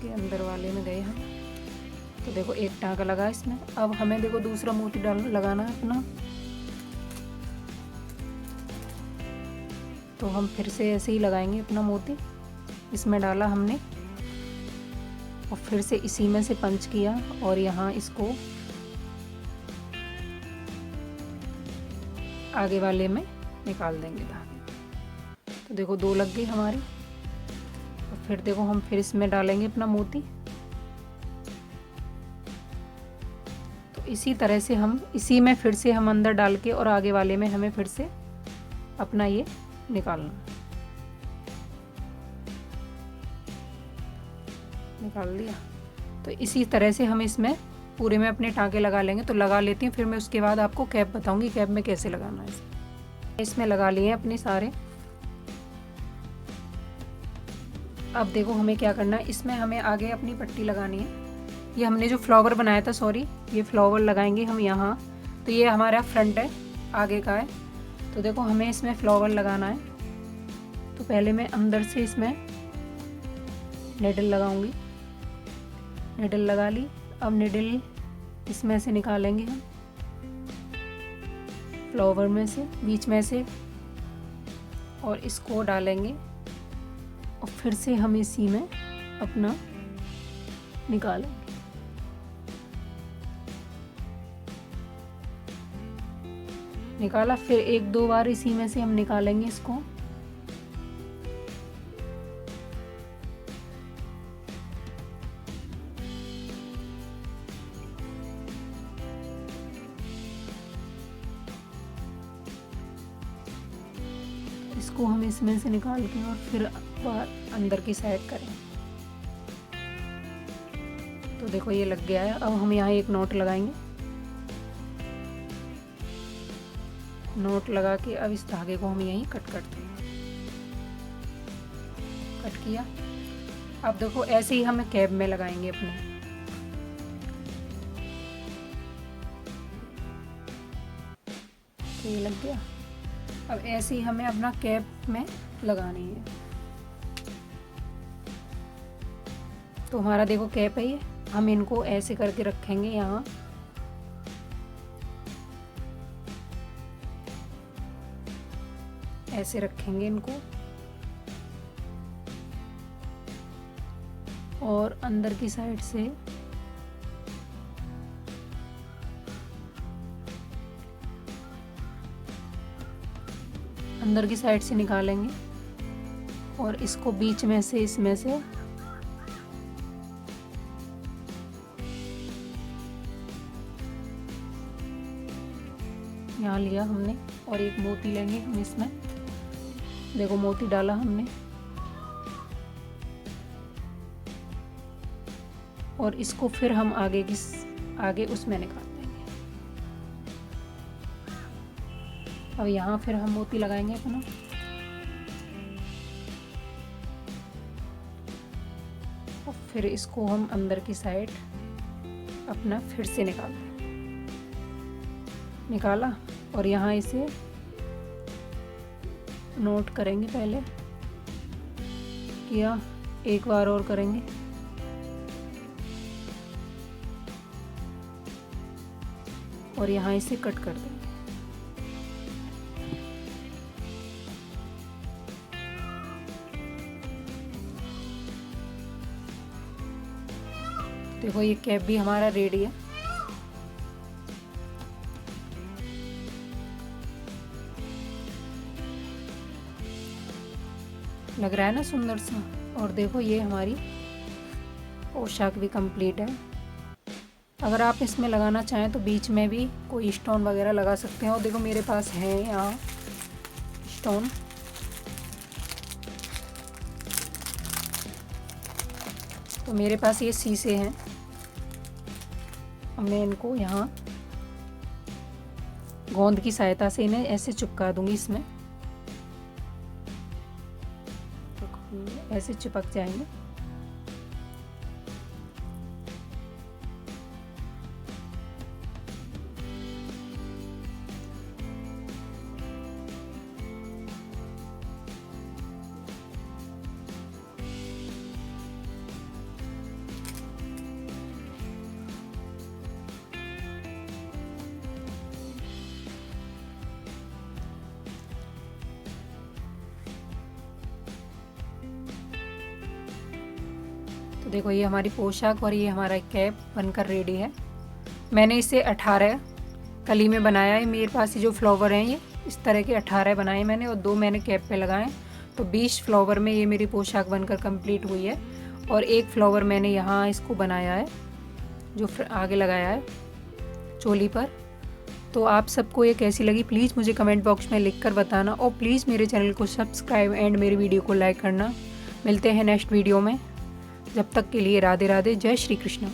के अंदर वाले में गए हम। तो देखो एक टाँका लगा इसमें। अब हमें देखो दूसरा मोती लगाना है अपना। तो हम फिर से ऐसे ही लगाएंगे अपना मोती। इसमें डाला हमने, और फिर से इसी में से पंच किया, और यहाँ इसको आगे वाले में निकाल देंगे धागे। तो देखो 2 लग गई हमारी। फिर देखो हम फिर इसमें डालेंगे अपना मोती। तो इसी तरह से हम इसी में फिर से हम अंदर डाल के, और आगे वाले में हमें फिर से अपना ये निकालना। निकाल दिया। तो इसी तरह से हम इसमें पूरे में अपने टाँके लगा लेंगे। तो लगा लेती हूँ, फिर मैं उसके बाद आपको कैप बताऊंगी कैप में कैसे लगाना है। इसमें लगा लिए हैं अपने सारे। अब देखो हमें क्या करना है, इसमें हमें आगे अपनी पट्टी लगानी है। ये हमने जो फ्लावर बनाया था, सॉरी, ये फ्लावर लगाएंगे हम यहाँ। तो ये हमारा फ्रंट है, आगे का है। तो देखो हमें इसमें फ्लावर लगाना है। तो पहले मैं अंदर से इसमें नीडल लगाऊंगी। नीडल लगा ली। अब नीडल इसमें से निकालेंगे हम, फ्लावर में से, बीच में से और इसको डालेंगे और फिर से हम इसी में अपना निकालेंगे। निकाला, फिर एक दो बार इसी में से हम निकालेंगे इसको। इसको हम इसमें से निकाल के और फिर बाहर अंदर की साइड करें। तो देखो ये लग गया है। अब हम यहाँ एक नोट लगाएंगे। नोट लगा के अब इस धागे को हम यहीं कट करते हैं। कट किया। अब देखो ऐसे ही हमें कैप में लगाएंगे अपने। तो ये लग गया। अब ऐसे ही हमें अपना कैप में लगानी है। तो हमारा देखो कैप है ये। हम इनको ऐसे करके रखेंगे यहाँ। ऐसे रखेंगे इनको और अंदर की साइड से निकालेंगे और इसको बीच में से इसमें से यहाँ लिया हमने और एक मोती लेंगे हम इसमें। देखो मोती डाला हमने और इसको फिर हम आगे उसमें निकाल देंगे। अब यहाँ फिर हम मोती लगाएंगे अपना। और फिर इसको हम अंदर की साइड अपना फिर से निकाल देंगे। निकाला और यहाँ इसे नोट करेंगे। पहले किया, एक बार और करेंगे। और यहाँ इसे कट कर देंगे। देखो ये कैप भी हमारा रेडी है। लग रहा है ना सुंदर सा। और देखो ये हमारी पोशाक भी कंप्लीट है। अगर आप इसमें लगाना चाहें तो बीच में भी कोई स्टोन वगैरह लगा सकते हैं। और देखो मेरे पास है यहाँ स्टोन। तो मेरे पास ये शीशे हैं। अब मैं इनको यहाँ गोंद की सहायता से इन्हें ऐसे चिपका दूंगी इसमें। ऐसे चिपक जाएंगे। तो देखो ये हमारी पोशाक और ये हमारा कैप बनकर रेडी है। मैंने इसे 18 कली में बनाया है। मेरे पास ये जो फ्लावर हैं ये इस तरह के 18 बनाए मैंने और 2 मैंने कैप पे लगाए। तो 20 फ्लावर में ये मेरी पोशाक बनकर कंप्लीट हुई है। और एक फ्लावर मैंने यहाँ इसको बनाया है जो आगे लगाया है चोली पर। तो आप सबको ये कैसी लगी प्लीज़ मुझे कमेंट बॉक्स में लिख कर बताना। और प्लीज़ मेरे चैनल को सब्सक्राइब एंड मेरी वीडियो को लाइक करना। मिलते हैं नेक्स्ट वीडियो में। जब तक के लिए राधे राधे, जय श्री कृष्ण।